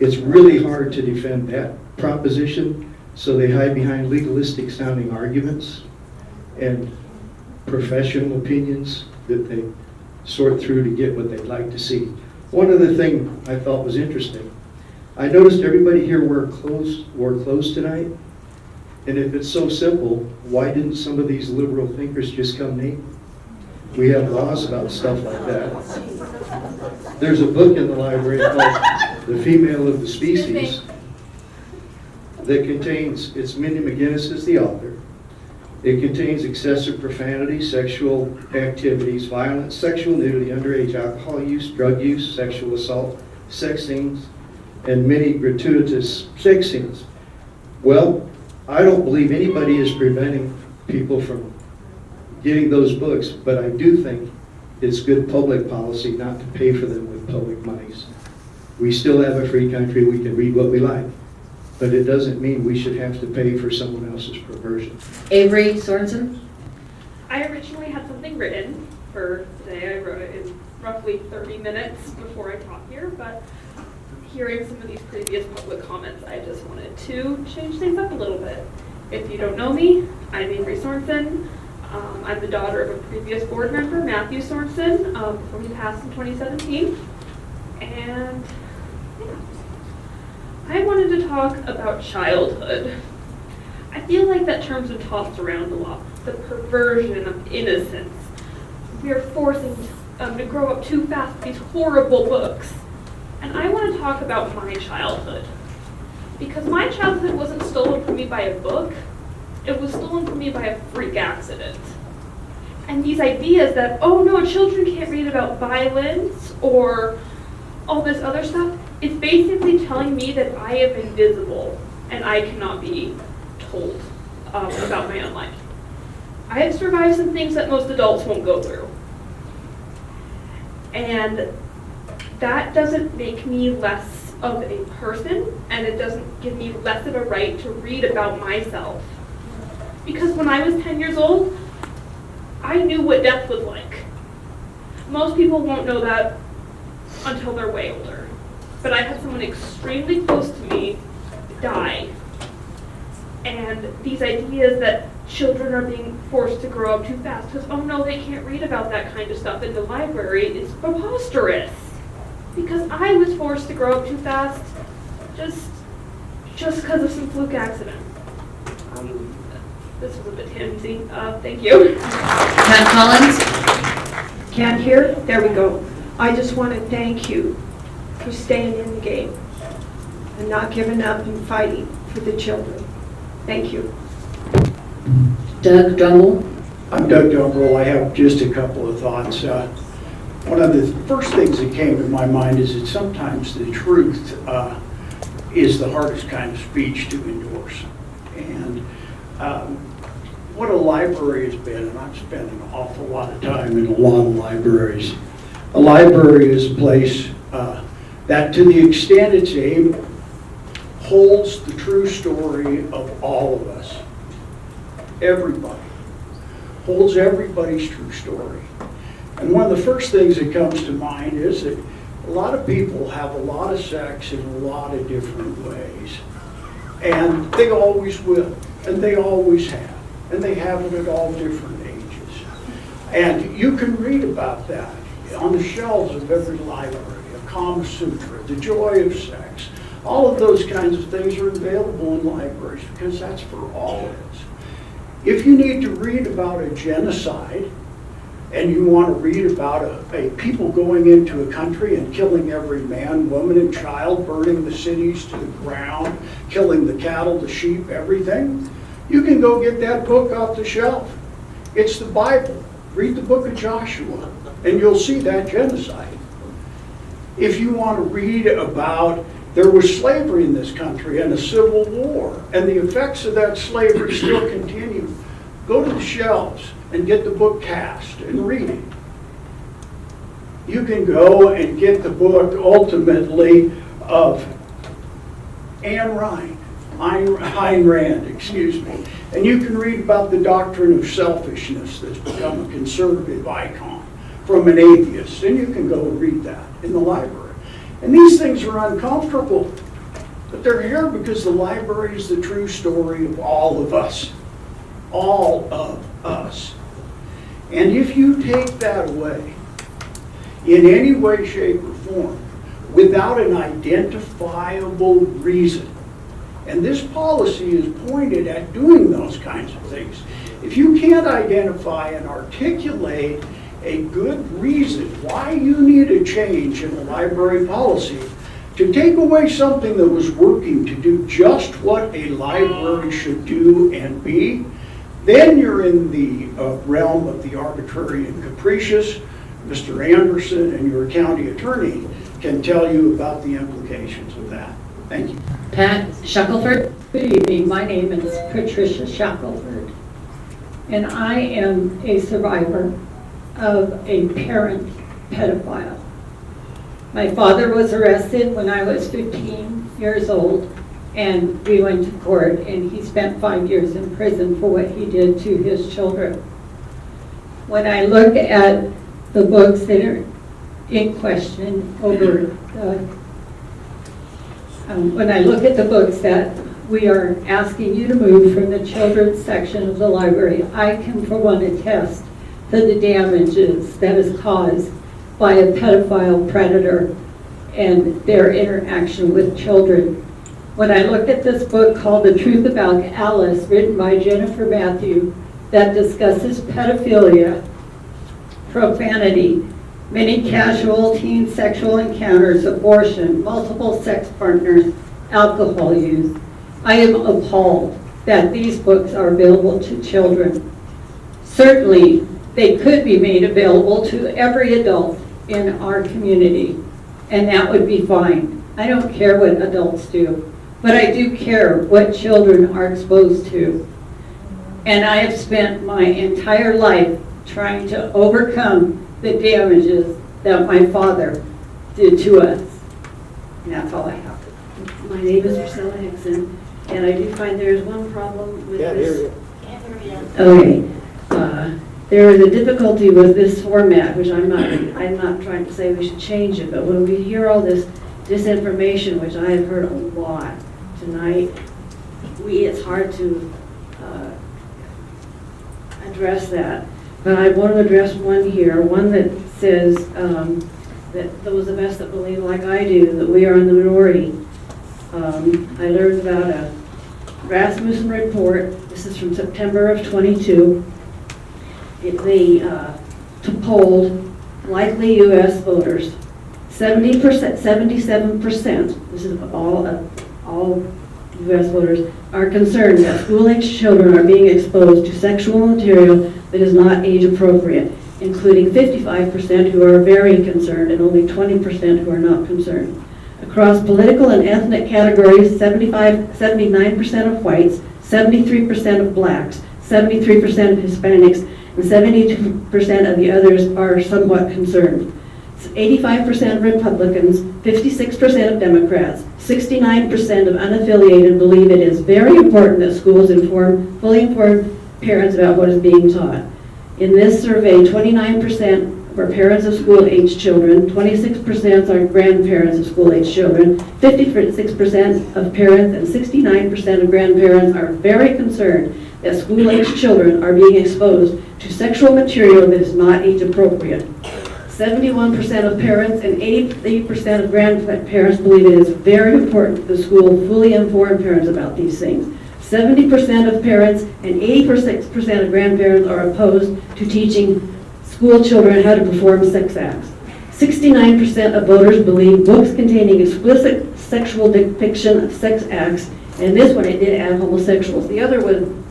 It's really hard to defend that proposition, so they hide behind legalistic sounding arguments and professional opinions that they sort through to get what they'd like to see. One other thing I thought was interesting, I noticed everybody here wore clothes tonight, and if it's so simple, why didn't some of these liberal thinkers just come naked? We have laws about stuff like that. There's a book in the library called The Female of the Species that contains, it's Mindy McGinnis is the author. It contains excessive profanity, sexual activities, violence, sexual nudity, underage alcohol use, drug use, sexual assault, sex scenes, and many gratuitous sex scenes. Well, I don't believe anybody is preventing people from getting those books, but I do think it's good public policy not to pay for them with public monies. We still have a free country, we can read what we like, but it doesn't mean we should have to pay for someone else's perversion. Avery Sorensen? I originally had something written for today. I wrote it in roughly 30 minutes before I got here, but hearing some of these previous public comments, I just wanted to change things up a little bit. If you don't know me, I'm Avery Sorensen. I'm the daughter of a previous board member, Matthew Sorensen, before he passed in 2017. And yeah. I wanted to talk about childhood. I feel like that term's been tossed around a lot. The perversion of innocence. We are forcing to grow up too fast with these horrible books. And I want to talk about my childhood. Because my childhood wasn't stolen from me by a book. It was stolen from me by a freak accident. And these ideas that, oh no, children can't read about violence or all this other stuff, it's basically telling me that I am invisible and I cannot be told about my own life. I have survived some things that most adults won't go through. And that doesn't make me less of a person, and it doesn't give me less of a right to read about myself. Because when I was 10 years old, I knew what death was like. Most people won't know that until they're way older. But I had someone extremely close to me die. And these ideas that children are being forced to grow up too fast because, oh no, they can't read about that kind of stuff in the library is preposterous. Because I was forced to grow up too fast just because of some fluke accident. This was a bit handsy. Thank you. Pat Collins? Can't hear? There we go. I just want to thank you for staying in the game and not giving up and fighting for the children. Thank you. Doug Drumble? I'm Doug Drumble. I have just a couple of thoughts. One of the first things that came to my mind is that sometimes the truth is the hardest kind of speech to endorse. And what a library has been, and I've spent an awful lot of time in a lot of libraries. A library is a place that, to the extent it's able, holds the true story of all of us. Everybody. Holds everybody's true story. And one of the first things that comes to mind is that a lot of people have a lot of sex in a lot of different ways. And they always will, and they always have. And they have it at all different ages. And you can read about that on the shelves of every library, a Kama Sutra, The Joy of Sex. All of those kinds of things are available in libraries because that's for all of us. If you need to read about a genocide, and you want to read about a people going into a country and killing every man, woman, and child, burning the cities to the ground, killing the cattle, the sheep, everything, you can go get that book off the shelf. It's the Bible. Read the book of Joshua, and you'll see that genocide. If you want to read about there was slavery in this country and a civil war, and the effects of that slavery still continue, go to the shelves and get the book Caste and read it. You can go and get the book, ultimately, of Ayn Rand, excuse me. And you can read about the doctrine of selfishness that's become a conservative icon from an atheist. And you can go and read that in the library. And these things are uncomfortable, but they're here because the library is the true story of all of us. All of us. And if you take that away, in any way, shape, or form, without an identifiable reason, and this policy is pointed at doing those kinds of things, if you can't identify and articulate a good reason why you need a change in the library policy to take away something that was working to do just what a library should do and be, then you're in the realm of the arbitrary and capricious. Mr. Anderson and your county attorney can tell you about the implications of that. Thank you. Pat Shackelford. Good evening. My name is Patricia Shackelford, and I am a survivor of a parent pedophile. My father was arrested when I was 15 years old, and we went to court, and he spent 5 years in prison for what he did to his children. When I look at the books that are in question over when I look at the books that we are asking you to move from the children's section of the library, I can for one attest to the damages that is caused by a pedophile predator and their interaction with children. When I look at this book called The Truth About Alice, written by Jennifer Matthew, that discusses pedophilia, profanity, many casual teen sexual encounters, abortion, multiple sex partners, alcohol use, I am appalled that these books are available to children. Certainly, they could be made available to every adult in our community, and that would be fine. I don't care what adults do, but I do care what children are exposed to. And I have spent my entire life trying to overcome the damages that my father did to us. And that's all I have. My name is Priscilla Hickson, and I do find there's one problem with this. Okay. There is a difficulty with this format, which I'm not trying to say we should change it, but when we hear all this disinformation, which I have heard a lot tonight, it's hard to address that. But I want to address one here, one that says that those of us that believe like I do, that we are in the minority. I learned about a Rasmussen report. This is from September of 22. They polled likely U.S. voters. 70%, 77%, this is all U.S. voters, are concerned that school-age children are being exposed to sexual material that is not age appropriate, including 55% who are very concerned and only 20% who are not concerned. Across political and ethnic categories, 79% of whites, 73% of blacks, 73% of Hispanics, and 72% of the others are somewhat concerned. 85% of Republicans, 56% of Democrats, 69% of unaffiliated believe it is very important that schools fully inform parents about what is being taught. In this survey, 29% were parents of school-aged children, 26% are grandparents of school-aged children, 56% of parents and 69% of grandparents are very concerned that school-aged children are being exposed to sexual material that is not age-appropriate. 71% of parents and 80% of grandparents believe it is very important that school fully inform parents about these things. 70% of parents and 86% of grandparents are opposed to teaching school children how to perform sex acts. 69% of voters believe books containing explicit sexual depiction of sex acts, and this one it did add homosexuals. The other one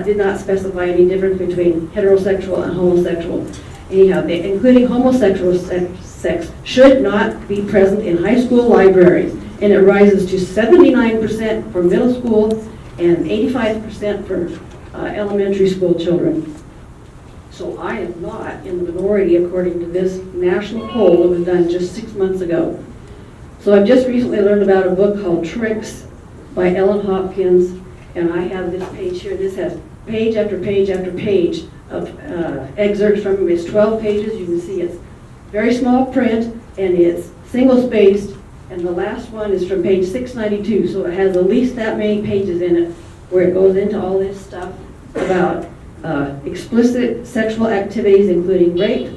did not specify any difference between heterosexual and homosexual. Anyhow, including homosexual sex should not be present in high school libraries, and it rises to 79% for middle school and 85% for elementary school children. So I am not in the minority according to this national poll that was done just 6 months ago. So I've just recently learned about a book called Tricks by Ellen Hopkins, and I have this page here. This has page after page after page of excerpts from it. It's 12 pages. You can see it's very small print, and it's single-spaced, and the last one is from page 692, so it has at least that many pages in it where it goes into all this stuff about explicit sexual activities, including rape,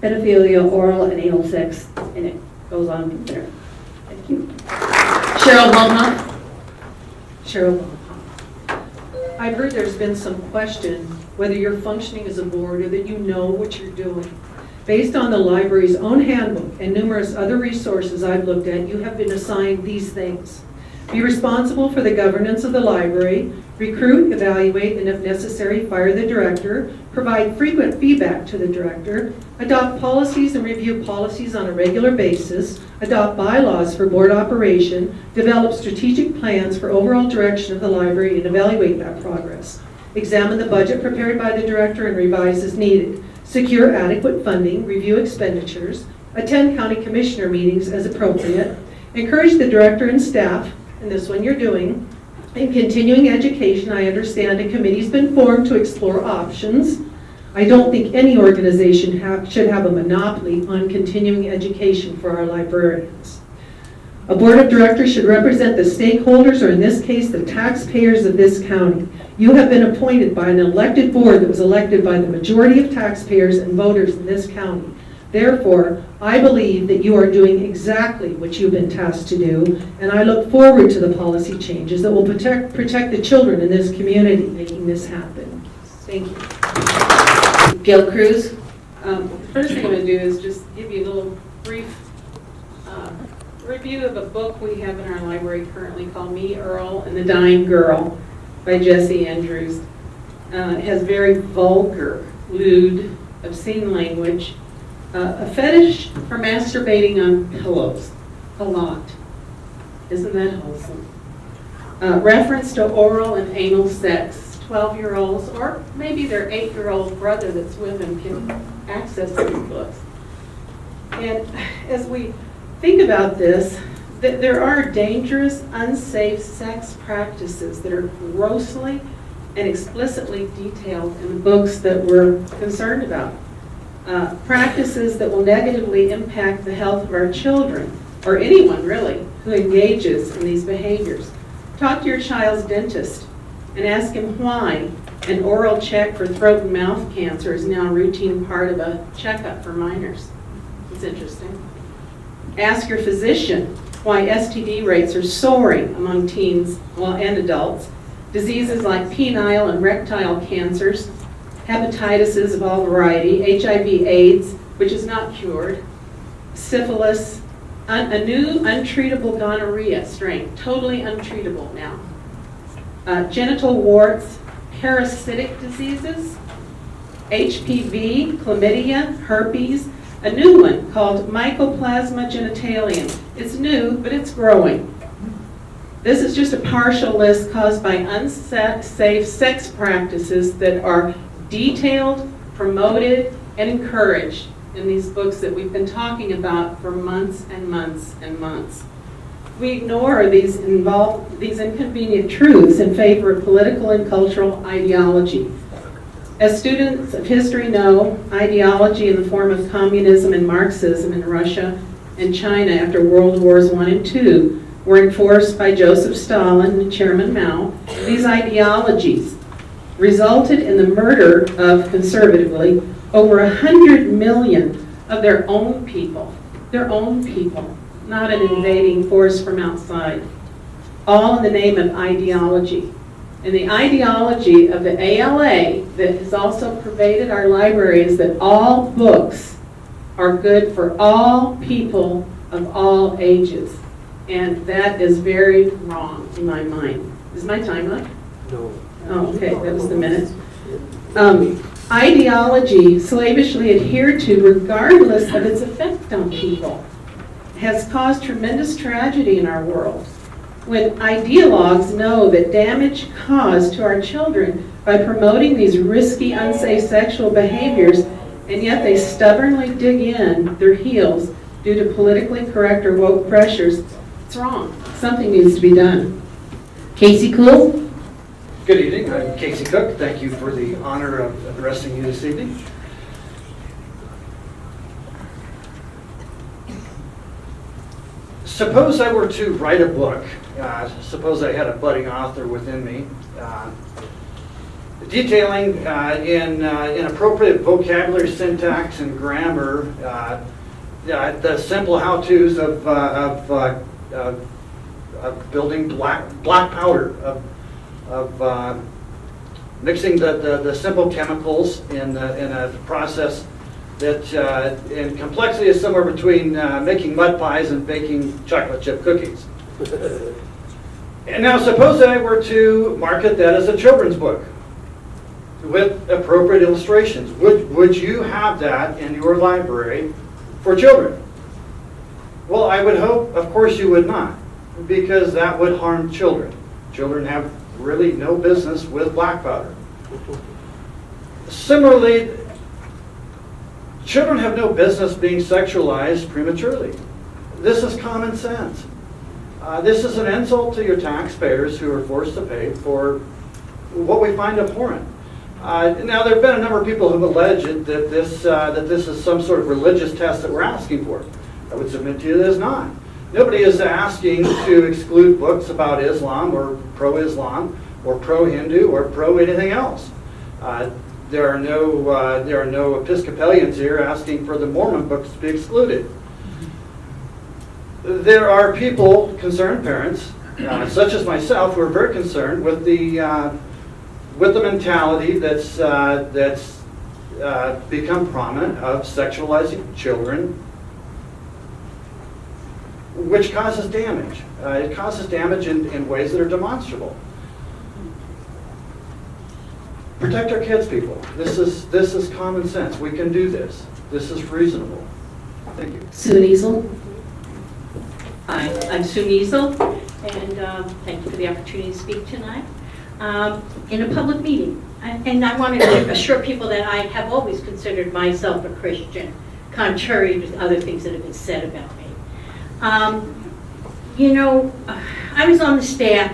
pedophilia, oral and anal sex, and it goes on from there. Thank you. Cheryl Blumhoff. Cheryl Blumhoff. I've heard there's been some question whether you're functioning as a board or that you know what you're doing. Based on the library's own handbook and numerous other resources I've looked at, you have been assigned these things. Be responsible for the governance of the library, recruit, evaluate, and if necessary, fire the director, provide frequent feedback to the director, adopt policies and review policies on a regular basis, adopt bylaws for board operation, develop strategic plans for overall direction of the library, and evaluate that progress. Examine the budget prepared by the director and revise as needed. Secure adequate funding, review expenditures, attend county commissioner meetings as appropriate, encourage the director and staff, and this one you're doing. In continuing education, I understand a committee's been formed to explore options. I don't think any organization should have a monopoly on continuing education for our librarians. A board of directors should represent the stakeholders, or in this case, the taxpayers of this county. You have been appointed by an elected board that was elected by the majority of taxpayers and voters in this county. Therefore, I believe that you are doing exactly what you've been tasked to do, and I look forward to the policy changes that will protect the children in this community making this happen. Thank you. Gail Cruz. The first thing I'm going to do is just give you a little brief review of a book we have in our library currently called Me, Earl, and the Dying Girl by Jesse Andrews. It has very vulgar, lewd, obscene language. A fetish for masturbating on pillows, a lot. Isn't that wholesome? Reference to oral and anal sex. 12-year-olds, or maybe their 8-year-old brother that's with them, can access these books. And as we think about this, that there are dangerous, unsafe sex practices that are grossly and explicitly detailed in the books that we're concerned about. Practices that will negatively impact the health of our children, or anyone really, who engages in these behaviors. Talk to your child's dentist and ask him why an oral check for throat and mouth cancer is now a routine part of a checkup for minors. It's interesting. Ask your physician why STD rates are soaring among teens and adults. Diseases like penile and rectal cancers, hepatitis of all variety, HIV/AIDS, which is not cured, syphilis, a new untreatable gonorrhea strain, totally untreatable now, genital warts, parasitic diseases, HPV, chlamydia, herpes, a new one called Mycoplasma genitalium. It's new, but it's growing. This is just a partial list caused by unsafe sex practices that are detailed, promoted, and encouraged in these books that we've been talking about for months and months and months. We ignore these inconvenient truths in favor of political and cultural ideology. As students of history know, ideology in the form of communism and Marxism in Russia and China after World Wars I and II were enforced by Joseph Stalin and Chairman Mao. These ideologies resulted in the murder of, conservatively, over 100 million of their own people, not an invading force from outside, all in the name of ideology. And the ideology of the ALA that has also pervaded our library is that all books are good for all people of all ages. And that is very wrong in my mind. Is my time up? No. Oh, okay, that was the minute. Ideology, slavishly adhered to regardless of its effect on people, has caused tremendous tragedy in our world. When ideologues know that damage caused to our children by promoting these risky, unsafe sexual behaviors, and yet they stubbornly dig in their heels due to politically correct or woke pressures, it's wrong. Something needs to be done. Casey Cool? Good evening, I'm Casey Cook. Thank you for the honor of addressing you this evening. Suppose I were to write a book, suppose I had a budding author within me, detailing in appropriate vocabulary, syntax, and grammar the simple how-tos of building black powder, of mixing the simple chemicals in a process that in complexity is somewhere between making mud pies and baking chocolate chip cookies. And now suppose that I were to market that as a children's book with appropriate illustrations. Would you have that in your library for children? Well, I would hope, of course, you would not, because that would harm children. Children have really no business with black powder. Similarly, children have no business being sexualized prematurely. This is common sense. This is an insult to your taxpayers who are forced to pay for what we find abhorrent. Now, there have been a number of people who have alleged that this is some sort of religious test that we're asking for. I would submit to you that it's not. Nobody is asking to exclude books about Islam or pro-Islam or pro-Hindu or pro-anything else. There are no Episcopalians here asking for the Mormon books to be excluded. There are people, concerned parents, such as myself, who are very concerned with the mentality that's become prominent of sexualizing children, which causes damage. It causes damage in ways that are demonstrable. Protect our kids, people. This is common sense. We can do this. This is reasonable. Thank you. Sue Niesel? Hi, I'm Sue Niesel, and thank you for the opportunity to speak tonight in a public meeting. And I wanted to assure people that I have always considered myself a Christian, contrary to other things that have been said about me. I was on the staff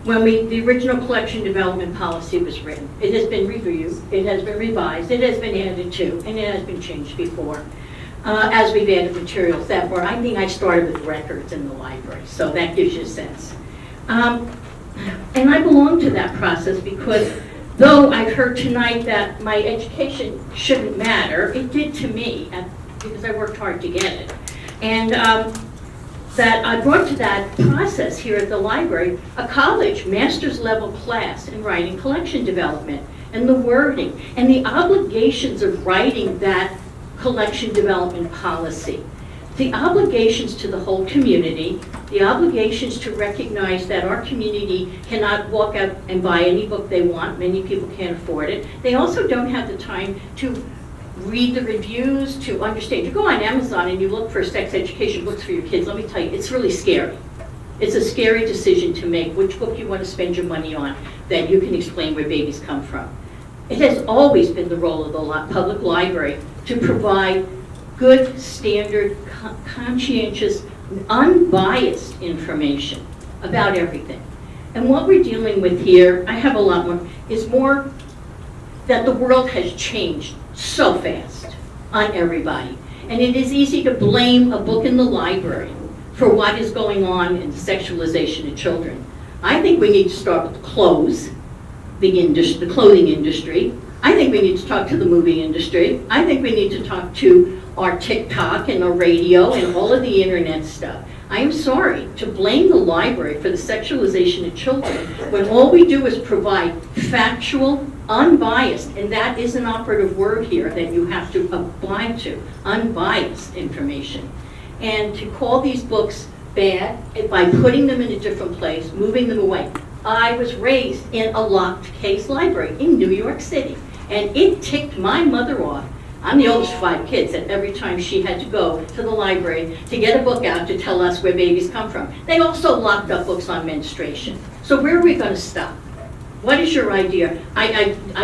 when the original collection development policy was written. It has been reviewed, it has been revised, it has been added to, and it has been changed before. As we've added materials that were, I started with records in the library, so that gives you a sense. And I belong to that process because though I've heard tonight that my education shouldn't matter, it did to me because I worked hard to get it. And that I brought to that process here at the library a college master's level class in writing collection development and the wording and the obligations of writing that collection development policy. The obligations to the whole community, the obligations to recognize that our community cannot walk out and buy any book they want. Many people can't afford it. They also don't have the time to read the reviews, to understand. You go on Amazon and you look for sex education books for your kids. Let me tell you, it's really scary. It's a scary decision to make which book you want to spend your money on that you can explain where babies come from. It has always been the role of the public library to provide good, standard, conscientious, unbiased information about everything. And what we're dealing with here, I have a lot more, is more that the world has changed so fast on everybody. And it is easy to blame a book in the library for what is going on in the sexualization of children. I think we need to start with clothes, the clothing industry. I think we need to talk to the movie industry. I think we need to talk to our TikTok and our radio and all of the internet stuff. I'm sorry to blame the library for the sexualization of children when all we do is provide factual, unbiased, and that is an operative word here that you have to abide to, unbiased information. And to call these books bad by putting them in a different place, moving them away. I was raised in a locked case library in New York City, and it ticked my mother off. I'm the oldest of 5 kids, and every time she had to go to the library to get a book out to tell us where babies come from. They also locked up books on menstruation. So where are we going to stop? What is your idea? I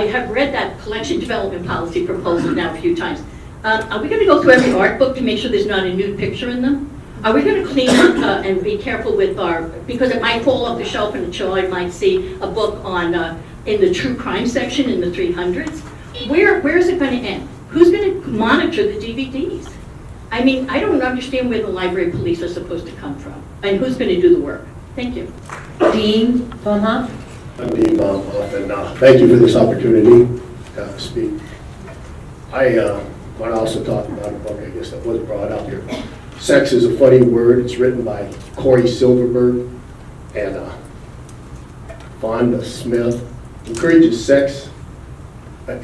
have read that collection development policy proposal now a few times. Are we going to go through every art book to make sure there's not a nude picture in them? Are we going to clean up and be careful with our, because it might fall off the shelf and a child might see a book on in the true crime section in the 300s? Where is it going to end? Who's going to monitor the DVDs? I mean, I don't understand where the library police are supposed to come from and who's going to do the work. Thank you. Dean Bonhoff. I'm Dean Bonhoff, and thank you for this opportunity to speak. I want to also talk about a book, I guess, that was brought up here. Sex is a Funny Word. It's written by Corey Silverberg and Vonda Smith. Encourages sex,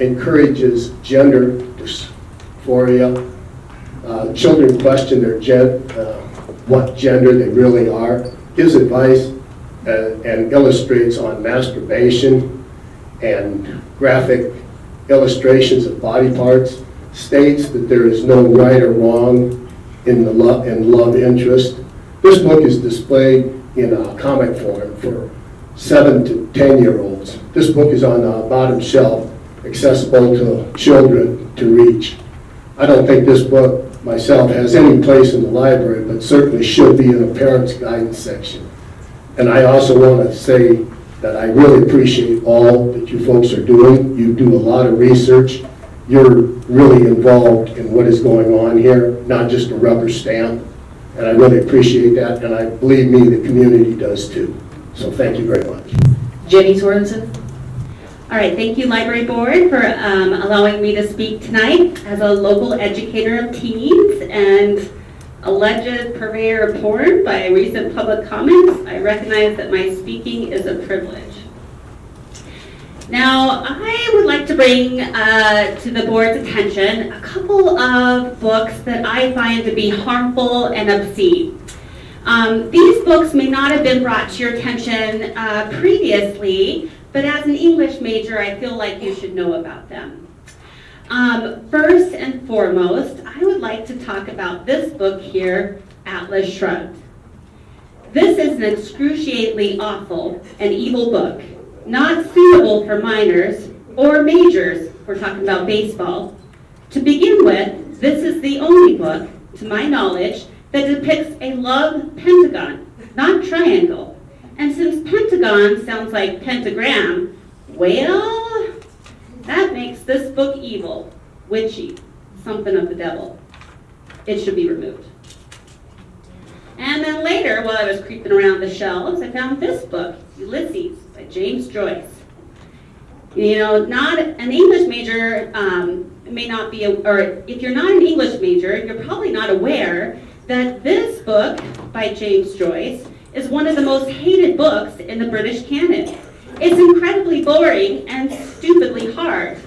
encourages gender dysphoria. Children question their what gender they really are. Gives advice and illustrates on masturbation and graphic illustrations of body parts. States that there is no right or wrong in love interest. This book is displayed in a comic form for 7 to 10-year-olds. This book is on the bottom shelf, accessible to children to reach. I don't think this book myself has any place in the library, but certainly should be in a parent's guidance section. And I also want to say that I really appreciate all that you folks are doing. You do a lot of research. You're really involved in what is going on here, not just a rubber stamp. And I really appreciate that, and I believe me, the community does too. So thank you very much. Jenny Sorensen. All right, thank you, Library Board, for allowing me to speak tonight. As a local educator of teens and alleged purveyor of porn by recent public comments, I recognize that my speaking is a privilege. Now, I would like to bring to the board's attention a couple of books that I find to be harmful and obscene. These books may not have been brought to your attention previously, but as an English major, I feel like you should know about them. First and foremost, I would like to talk about this book here, Atlas Shrugged. This is an excruciatingly awful and evil book, not suitable for minors or majors. We're talking about baseball. To begin with, this is the only book, to my knowledge, that depicts a love pentagon, not triangle. And since pentagon sounds like pentagram, well, that makes this book evil, witchy, something of the devil. It should be removed. And then later, while I was creeping around the shelves, I found this book, Ulysses, by James Joyce. You know, not an English major may not be, or if you're not an English major, you're probably not aware that this book by James Joyce is one of the most hated books in the British canon. It's incredibly boring and stupidly hard.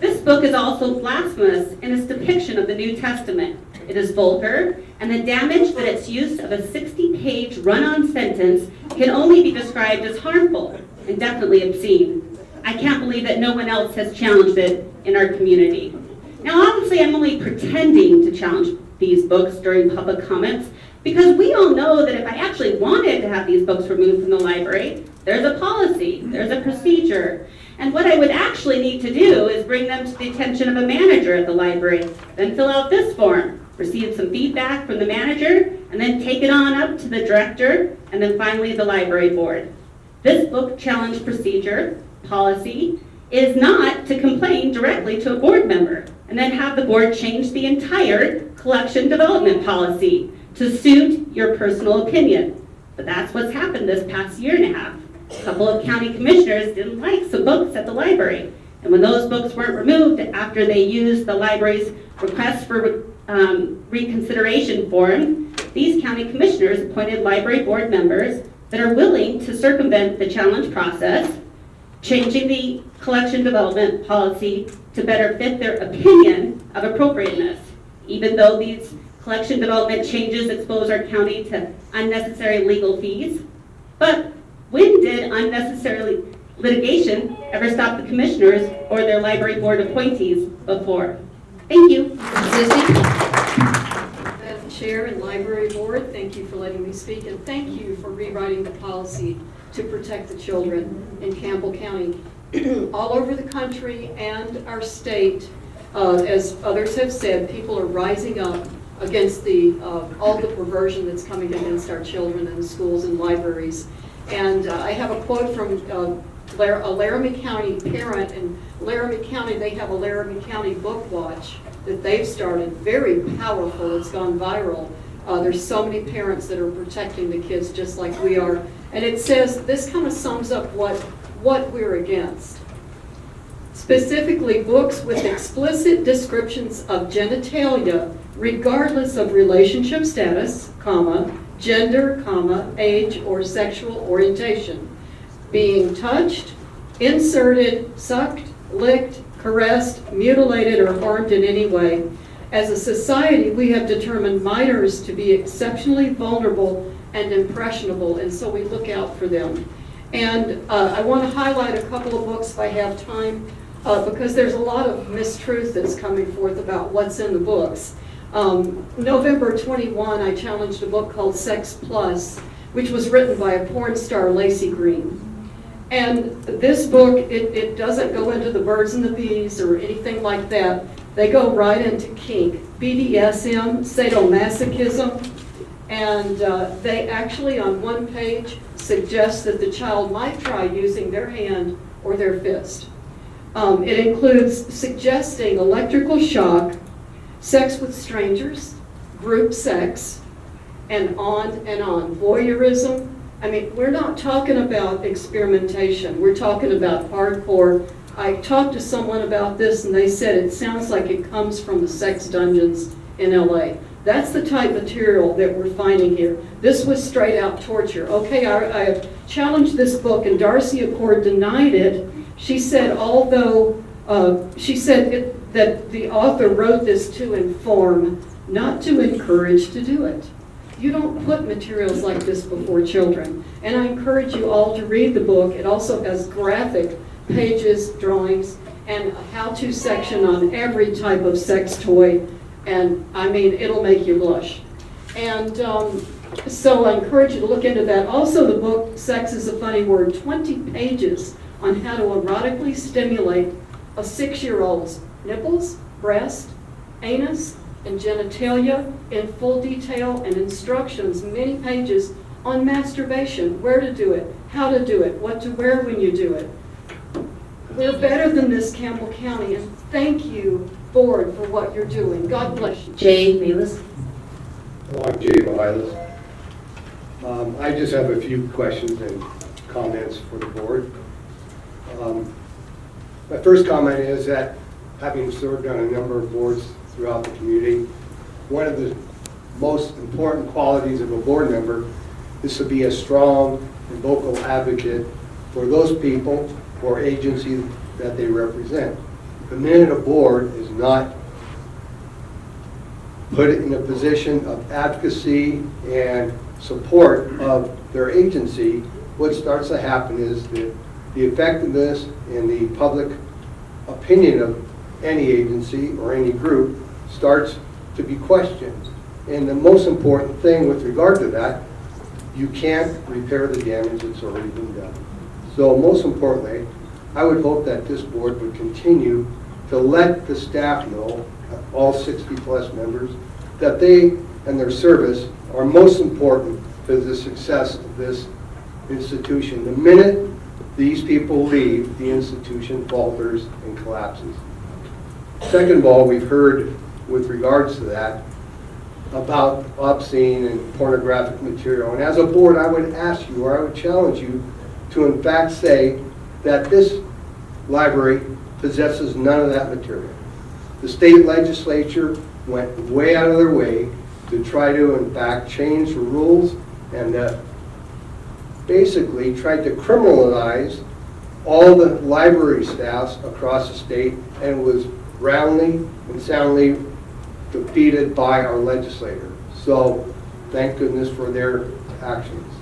This book is also blasphemous in its depiction of the New Testament. It is vulgar, and the damage that its use of a 60-page run-on sentence can only be described as harmful and definitely obscene. I can't believe that no one else has challenged it in our community. Now, obviously, I'm only pretending to challenge these books during public comments because we all know that if I actually wanted to have these books removed from the library, there's a policy, there's a procedure. And what I would actually need to do is bring them to the attention of a manager at the library, then fill out this form, receive some feedback from the manager, and then take it on up to the director, and then finally the library board. This book challenge procedure, policy, is not to complain directly to a board member and then have the board change the entire collection development policy to suit your personal opinion. But that's what's happened this past year and a half. A couple of county commissioners didn't like some books at the library. And when those books weren't removed after they used the library's request for reconsideration form, these county commissioners appointed library board members that are willing to circumvent the challenge process, changing the collection development policy to better fit their opinion of appropriateness. Even though these collection development changes expose our county to unnecessary legal fees. But when did unnecessary litigation ever stop the commissioners or their library board appointees before? Thank you. Madam Chair and Library Board, thank you for letting me speak, and thank you for rewriting the policy to protect the children in Campbell County. All over the country and our state, as others have said, people are rising up against all the perversion that's coming against our children in schools and libraries. And I have a quote from a Laramie County parent. In Laramie County, they have a Laramie County Book Watch that they've started, very powerful. It's gone viral. There's so many parents that are protecting the kids just like we are. And it says, this kind of sums up what we're against. Specifically, books with explicit descriptions of genitalia, regardless of relationship status, comma, gender, comma, age, or sexual orientation, being touched, inserted, sucked, licked, caressed, mutilated, or harmed in any way. As a society, we have determined minors to be exceptionally vulnerable and impressionable, and so we look out for them. And I want to highlight a couple of books if I have time, because there's a lot of mistruth that's coming forth about what's in the books. November 21, I challenged a book called Sex Plus, which was written by a porn star, Lacey Green. And this book, it doesn't go into the birds and the bees or anything like that. They go right into kink, BDSM, sadomasochism, and they actually on one page suggest that the child might try using their hand or their fist. It includes suggesting electrical shock, sex with strangers, group sex, and on and on. Voyeurism. I mean, we're not talking about experimentation. We're talking about hardcore. I talked to someone about this and they said it sounds like it comes from the sex dungeons in LA. That's the type of material that we're finding here. This was straight out torture. Okay, I challenged this book and Darcy Accord denied it. She said that the author wrote this to inform, not to encourage to do it. You don't put materials like this before children. And I encourage you all to read the book. It also has graphic pages, drawings, and a how-to section on every type of sex toy. And I mean, it'll make you blush. And so I encourage you to look into that. Also, the book, Sex is a Funny Word, 20 pages on how to erotically stimulate a 6-year-old's nipples, breast, anus, and genitalia in full detail, and instructions, many pages on masturbation, where to do it, how to do it, what to wear when you do it. We're better than this, Campbell County, and thank you, board, for what you're doing. God bless you. Jay Mealis. Hello, I'm Jay Mealis. I just have a few questions and comments for the board. My first comment is that having served on a number of boards throughout the community, one of the most important qualities of a board member is to be a strong and vocal advocate for those people or agencies that they represent. The minute a board is not put in a position of advocacy and support of their agency, what starts to happen is that the effectiveness and the public opinion of any agency or any group starts to be questioned. And the most important thing with regard to that, you can't repair the damage that's already been done. So most importantly, I would hope that this board would continue to let the staff know, all 60-plus members, that they and their service are most important to the success of this institution. The minute these people leave, the institution falters and collapses. Second of all, we've heard with regards to that about obscene and pornographic material. And as a board, I would ask you, or I would challenge you to in fact say that this library possesses none of that material. The state legislature went way out of their way to try to in fact change the rules and basically tried to criminalize all the library staffs across the state, and was roundly and soundly defeated by our legislator. So thank goodness for their actions.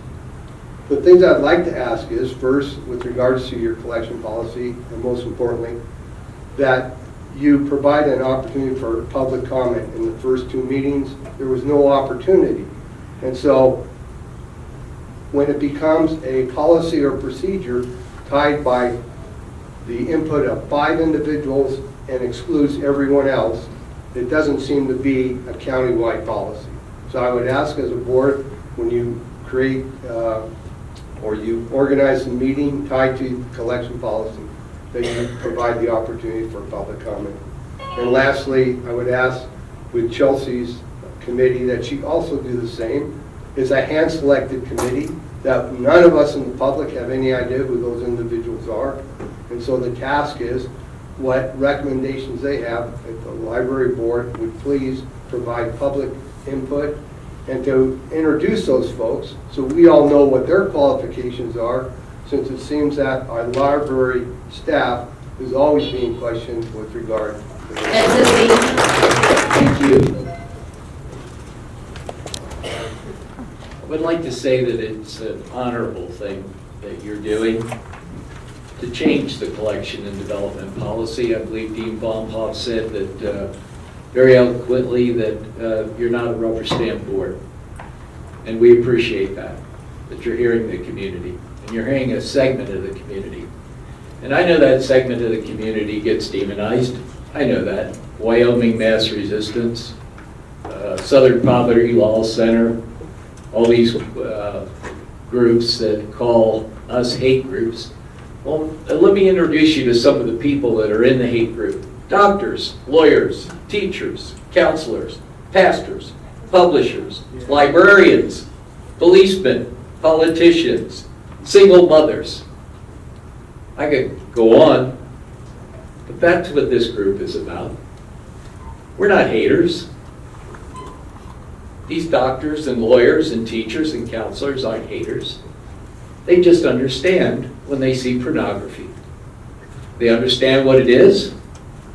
The things I'd like to ask is, first, with regards to your collection policy, and most importantly, that you provide an opportunity for public comment. In the first 2 meetings, there was no opportunity. And so when it becomes a policy or procedure tied by the input of 5 individuals and excludes everyone else, it doesn't seem to be a county-wide policy. So I would ask as a board, when you create or you organize a meeting tied to collection policy, that you provide the opportunity for public comment. And lastly, I would ask with Chelsea's committee that she also do the same. It's a hand-selected committee that none of us in the public have any idea who those individuals are. And so the task is what recommendations they have, if the library board would please provide public input and to introduce those folks so we all know what their qualifications are, since it seems that our library staff is always being questioned with regard to Thank you. I would like to say that it's an honorable thing that you're doing to change the collection and development policy. I believe Dean Baumhoff said that very eloquently that you're not a rubber stamp board. And we appreciate that you're hearing the community. And you're hearing a segment of the community. And I know that segment of the community gets demonized. I know that. Wyoming Mass Resistance, Southern Poverty Law Center, all these groups that call us hate groups. Well, let me introduce you to some of the people that are in the hate group. Doctors, lawyers, teachers, counselors, pastors, publishers, librarians, policemen, politicians, single mothers. I could go on, but that's what this group is about. We're not haters. These doctors and lawyers and teachers and counselors aren't haters. They just understand when they see pornography. They understand what it is.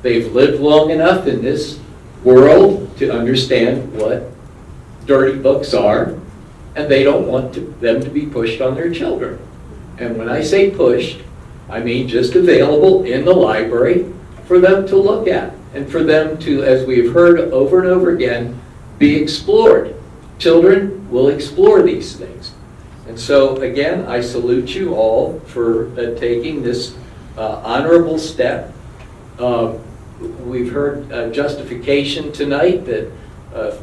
They've lived long enough in this world to understand what dirty books are, and they don't want them to be pushed on their children. And when I say pushed, I mean just available in the library for them to look at, and for them to, as we've heard over and over again, be explored. Children will explore these things. And so, again, I salute you all for taking this honorable step. We've heard justification tonight that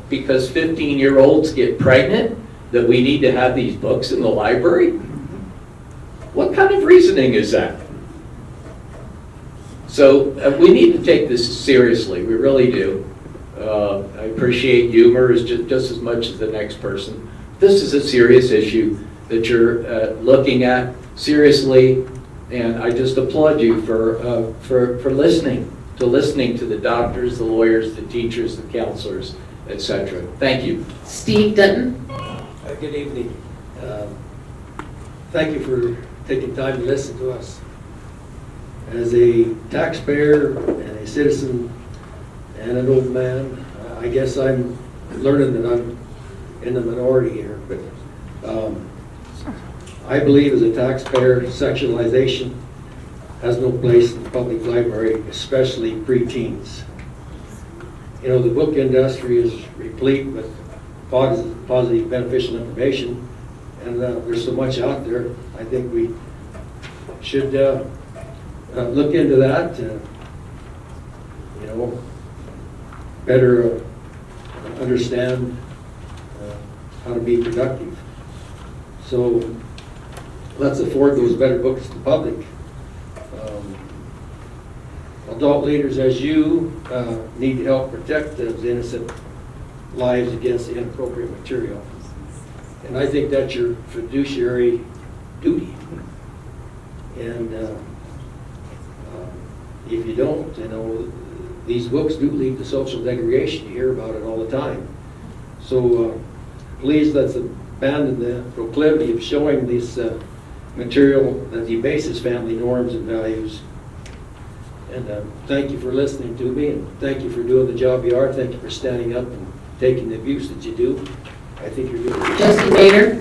because 15-year-olds get pregnant, that we need to have these books in the library. What kind of reasoning is that? So we need to take this seriously, we really do. I appreciate humor just as much as the next person. This is a serious issue that you're looking at seriously, and I just applaud you for listening to the doctors, the lawyers, the teachers, the counselors, etc. Thank you. Steve Dutton. Good evening. Thank you for taking time to listen to us. As a taxpayer and a citizen and an old man, I guess I'm learning that I'm in the minority here, but I believe as a taxpayer, sexualization has no place in the public library, especially preteens. You know, the book industry is replete with positive, beneficial information, and there's so much out there. I think we should look into that, better understand how to be productive. So let's afford those better books to the public. Adult leaders as you need to help protect those innocent lives against inappropriate material. And I think that's your fiduciary duty. And if you don't, these books do lead to social degradation. You hear about it all the time. So please let's abandon the proclivity of showing this material that debases family norms and values. And thank you for listening to me, and thank you for doing the job you are. Thank you for standing up and taking the abuse that you do. I think you're doing it. Justin Bader.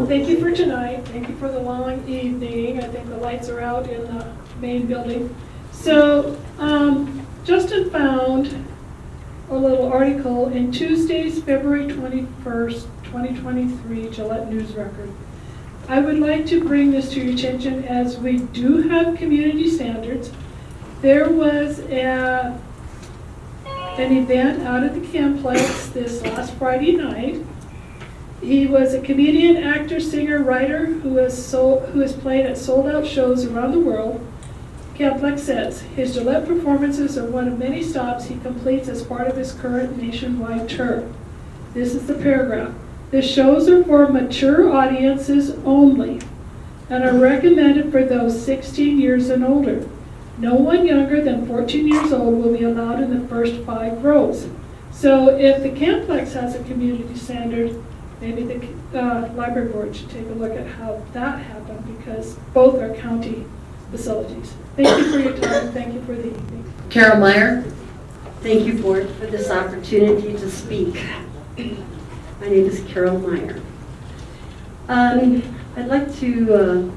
Thank you for tonight. Thank you for the long evening. I think the lights are out in the main building. So Justin found a little article in Tuesday's February 21st, 2023 Gillette News Record. I would like to bring this to your attention as we do have community standards. There was an event out at the Camplex this last Friday night. He was a comedian, actor, singer, writer who has played at sold-out shows around the world. Camplex says his Gillette performances are one of many stops he completes as part of his current nationwide tour. This is the paragraph. The shows are for mature audiences only and are recommended for those 16 years and older. No one younger than 14 years old will be allowed in the first 5 rows. So if the Camplex has a community standard, maybe the library board should take a look at how that happened, because both are county facilities. Thank you for your time. Thank you for the evening. Carol Meyer. Thank you, board, for this opportunity to speak. My name is Carol Meyer. I'd like to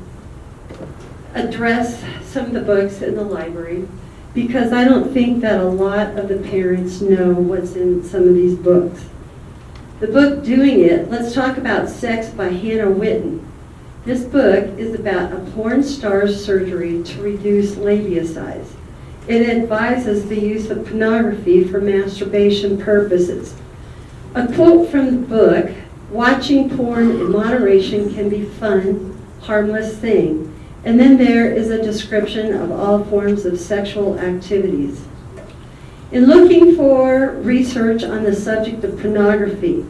address some of the books in the library, because I don't think that a lot of the parents know what's in some of these books. The book Doing It, Let's Talk About Sex by Hannah Witten. This book is about a porn star's surgery to reduce labia size. It advises the use of pornography for masturbation purposes. A quote from the book, watching porn in moderation can be fun, harmless thing. And then there is a description of all forms of sexual activities. In looking for research on the subject of pornography,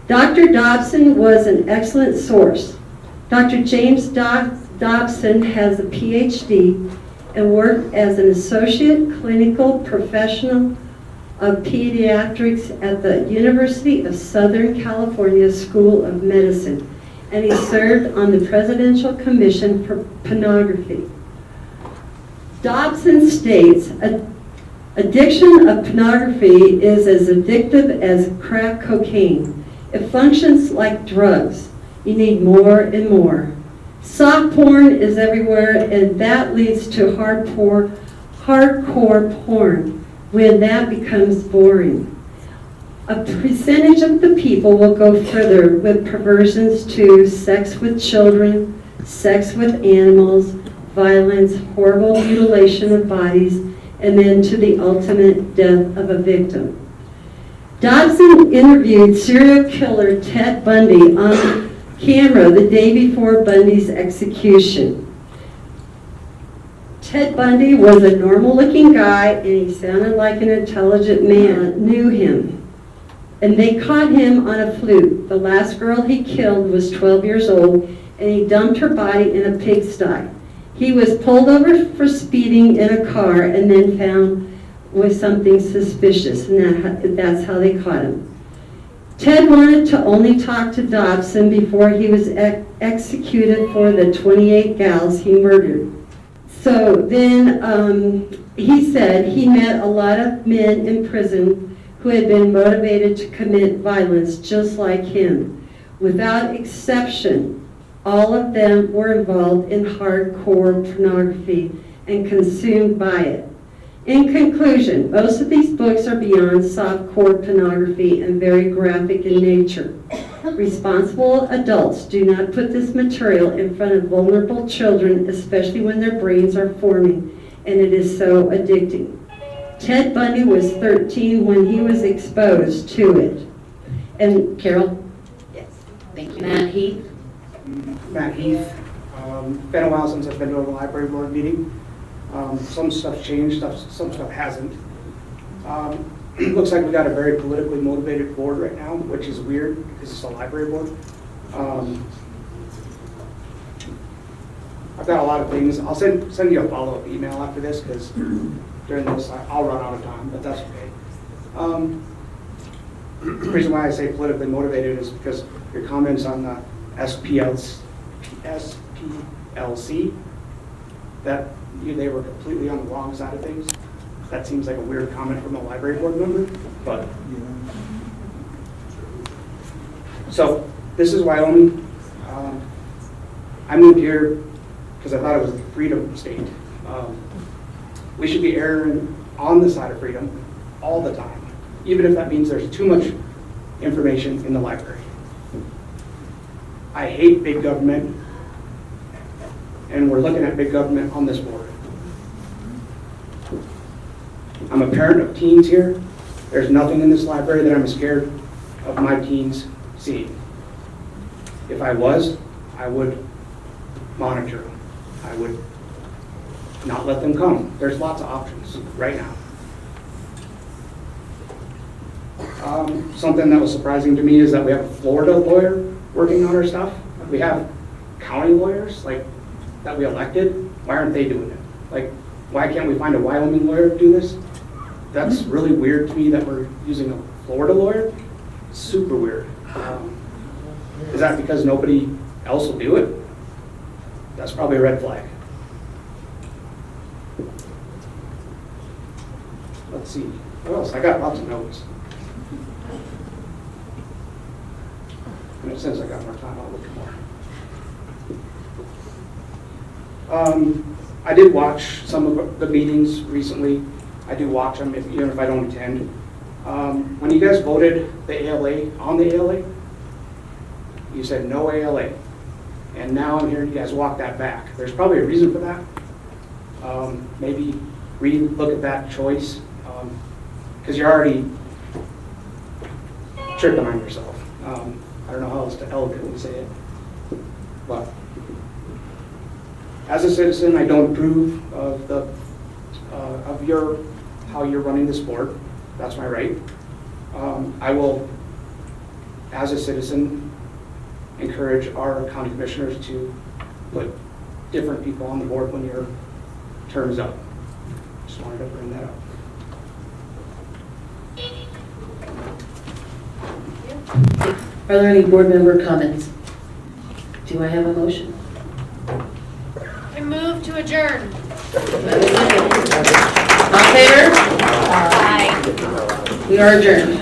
Dr. Dobson was an excellent source. Dr. James Dobson has a PhD and worked as an associate clinical professional of pediatrics at the University of Southern California School of Medicine, and he served on the Presidential Commission for Pornography. Dobson states, addiction of pornography is as addictive as crack cocaine. It functions like drugs. You need more and more. Soft porn is everywhere, and that leads to hardcore porn when that becomes boring. A percentage of the people will go further with perversions to sex with children, sex with animals, violence, horrible mutilation of bodies, and then to the ultimate death of a victim. Dobson interviewed serial killer Ted Bundy on camera the day before Bundy's execution. Ted Bundy was a normal-looking guy, and he sounded like an intelligent man, knew him. And they caught him on a fluke. The last girl he killed was 12 years old, and he dumped her body in a pigsty. He was pulled over for speeding in a car and then found with something suspicious, and that's how they caught him. Ted wanted to only talk to Dobson before he was executed for the 28 gals he murdered. So then he said he met a lot of men in prison who had been motivated to commit violence just like him. Without exception, all of them were involved in hardcore pornography and consumed by it. In conclusion, most of these books are beyond softcore pornography and very graphic in nature. Responsible adults do not put this material in front of vulnerable children, especially when their brains are forming, and it is so addicting. Ted Bundy was 13 when he was exposed to it. And Carol? Yes. Thank you. Matt Heath? Matt Heath. Been a while since I've been to a library board meeting. Some stuff's changed, some stuff hasn't. Looks like we got a very politically motivated board right now, which is weird because it's a library board. I've got a lot of things. I'll send you a follow-up email after this because during this I'll run out of time, but that's okay. The reason why I say politically motivated is because your comments on the SPLC, that they were completely on the wrong side of things. That seems like a weird comment from a library board member, but. So this is Wyoming. I moved here because I thought it was the freedom state. We should be erring on the side of freedom all the time, even if that means there's too much information in the library. I hate big government, and we're looking at big government on this board. I'm a parent of teens here. There's nothing in this library that I'm scared of my teens seeing. If I was, I would monitor them. I would not let them come. There's lots of options right now. Something that was surprising to me is that we have a Florida lawyer working on our stuff. We have county lawyers like that we elected. Why aren't they doing it? Like, why can't we find a Wyoming lawyer to do this? That's really weird to me that we're using a Florida lawyer. Super weird. Is that because nobody else will do it? That's probably a red flag. Let's see. What else? I got lots of notes. And since I got more time, I'll look more. I did watch some of the meetings recently. I do watch them even if I don't attend. When you guys voted the ALA on the ALA, you said no ALA. And now I'm hearing you guys walk that back. There's probably a reason for that. Maybe look at that choice. Because you're already tripping on yourself. I don't know how else to eloquently say it. But as a citizen, I don't approve of how you're running this board. That's my right. I will, as a citizen, encourage our county commissioners to put different people on the board when your term is up. Just wanted to bring that up. Are there any board member comments? Do I have a motion? I move to adjourn. All in favor? Aye. We are adjourned.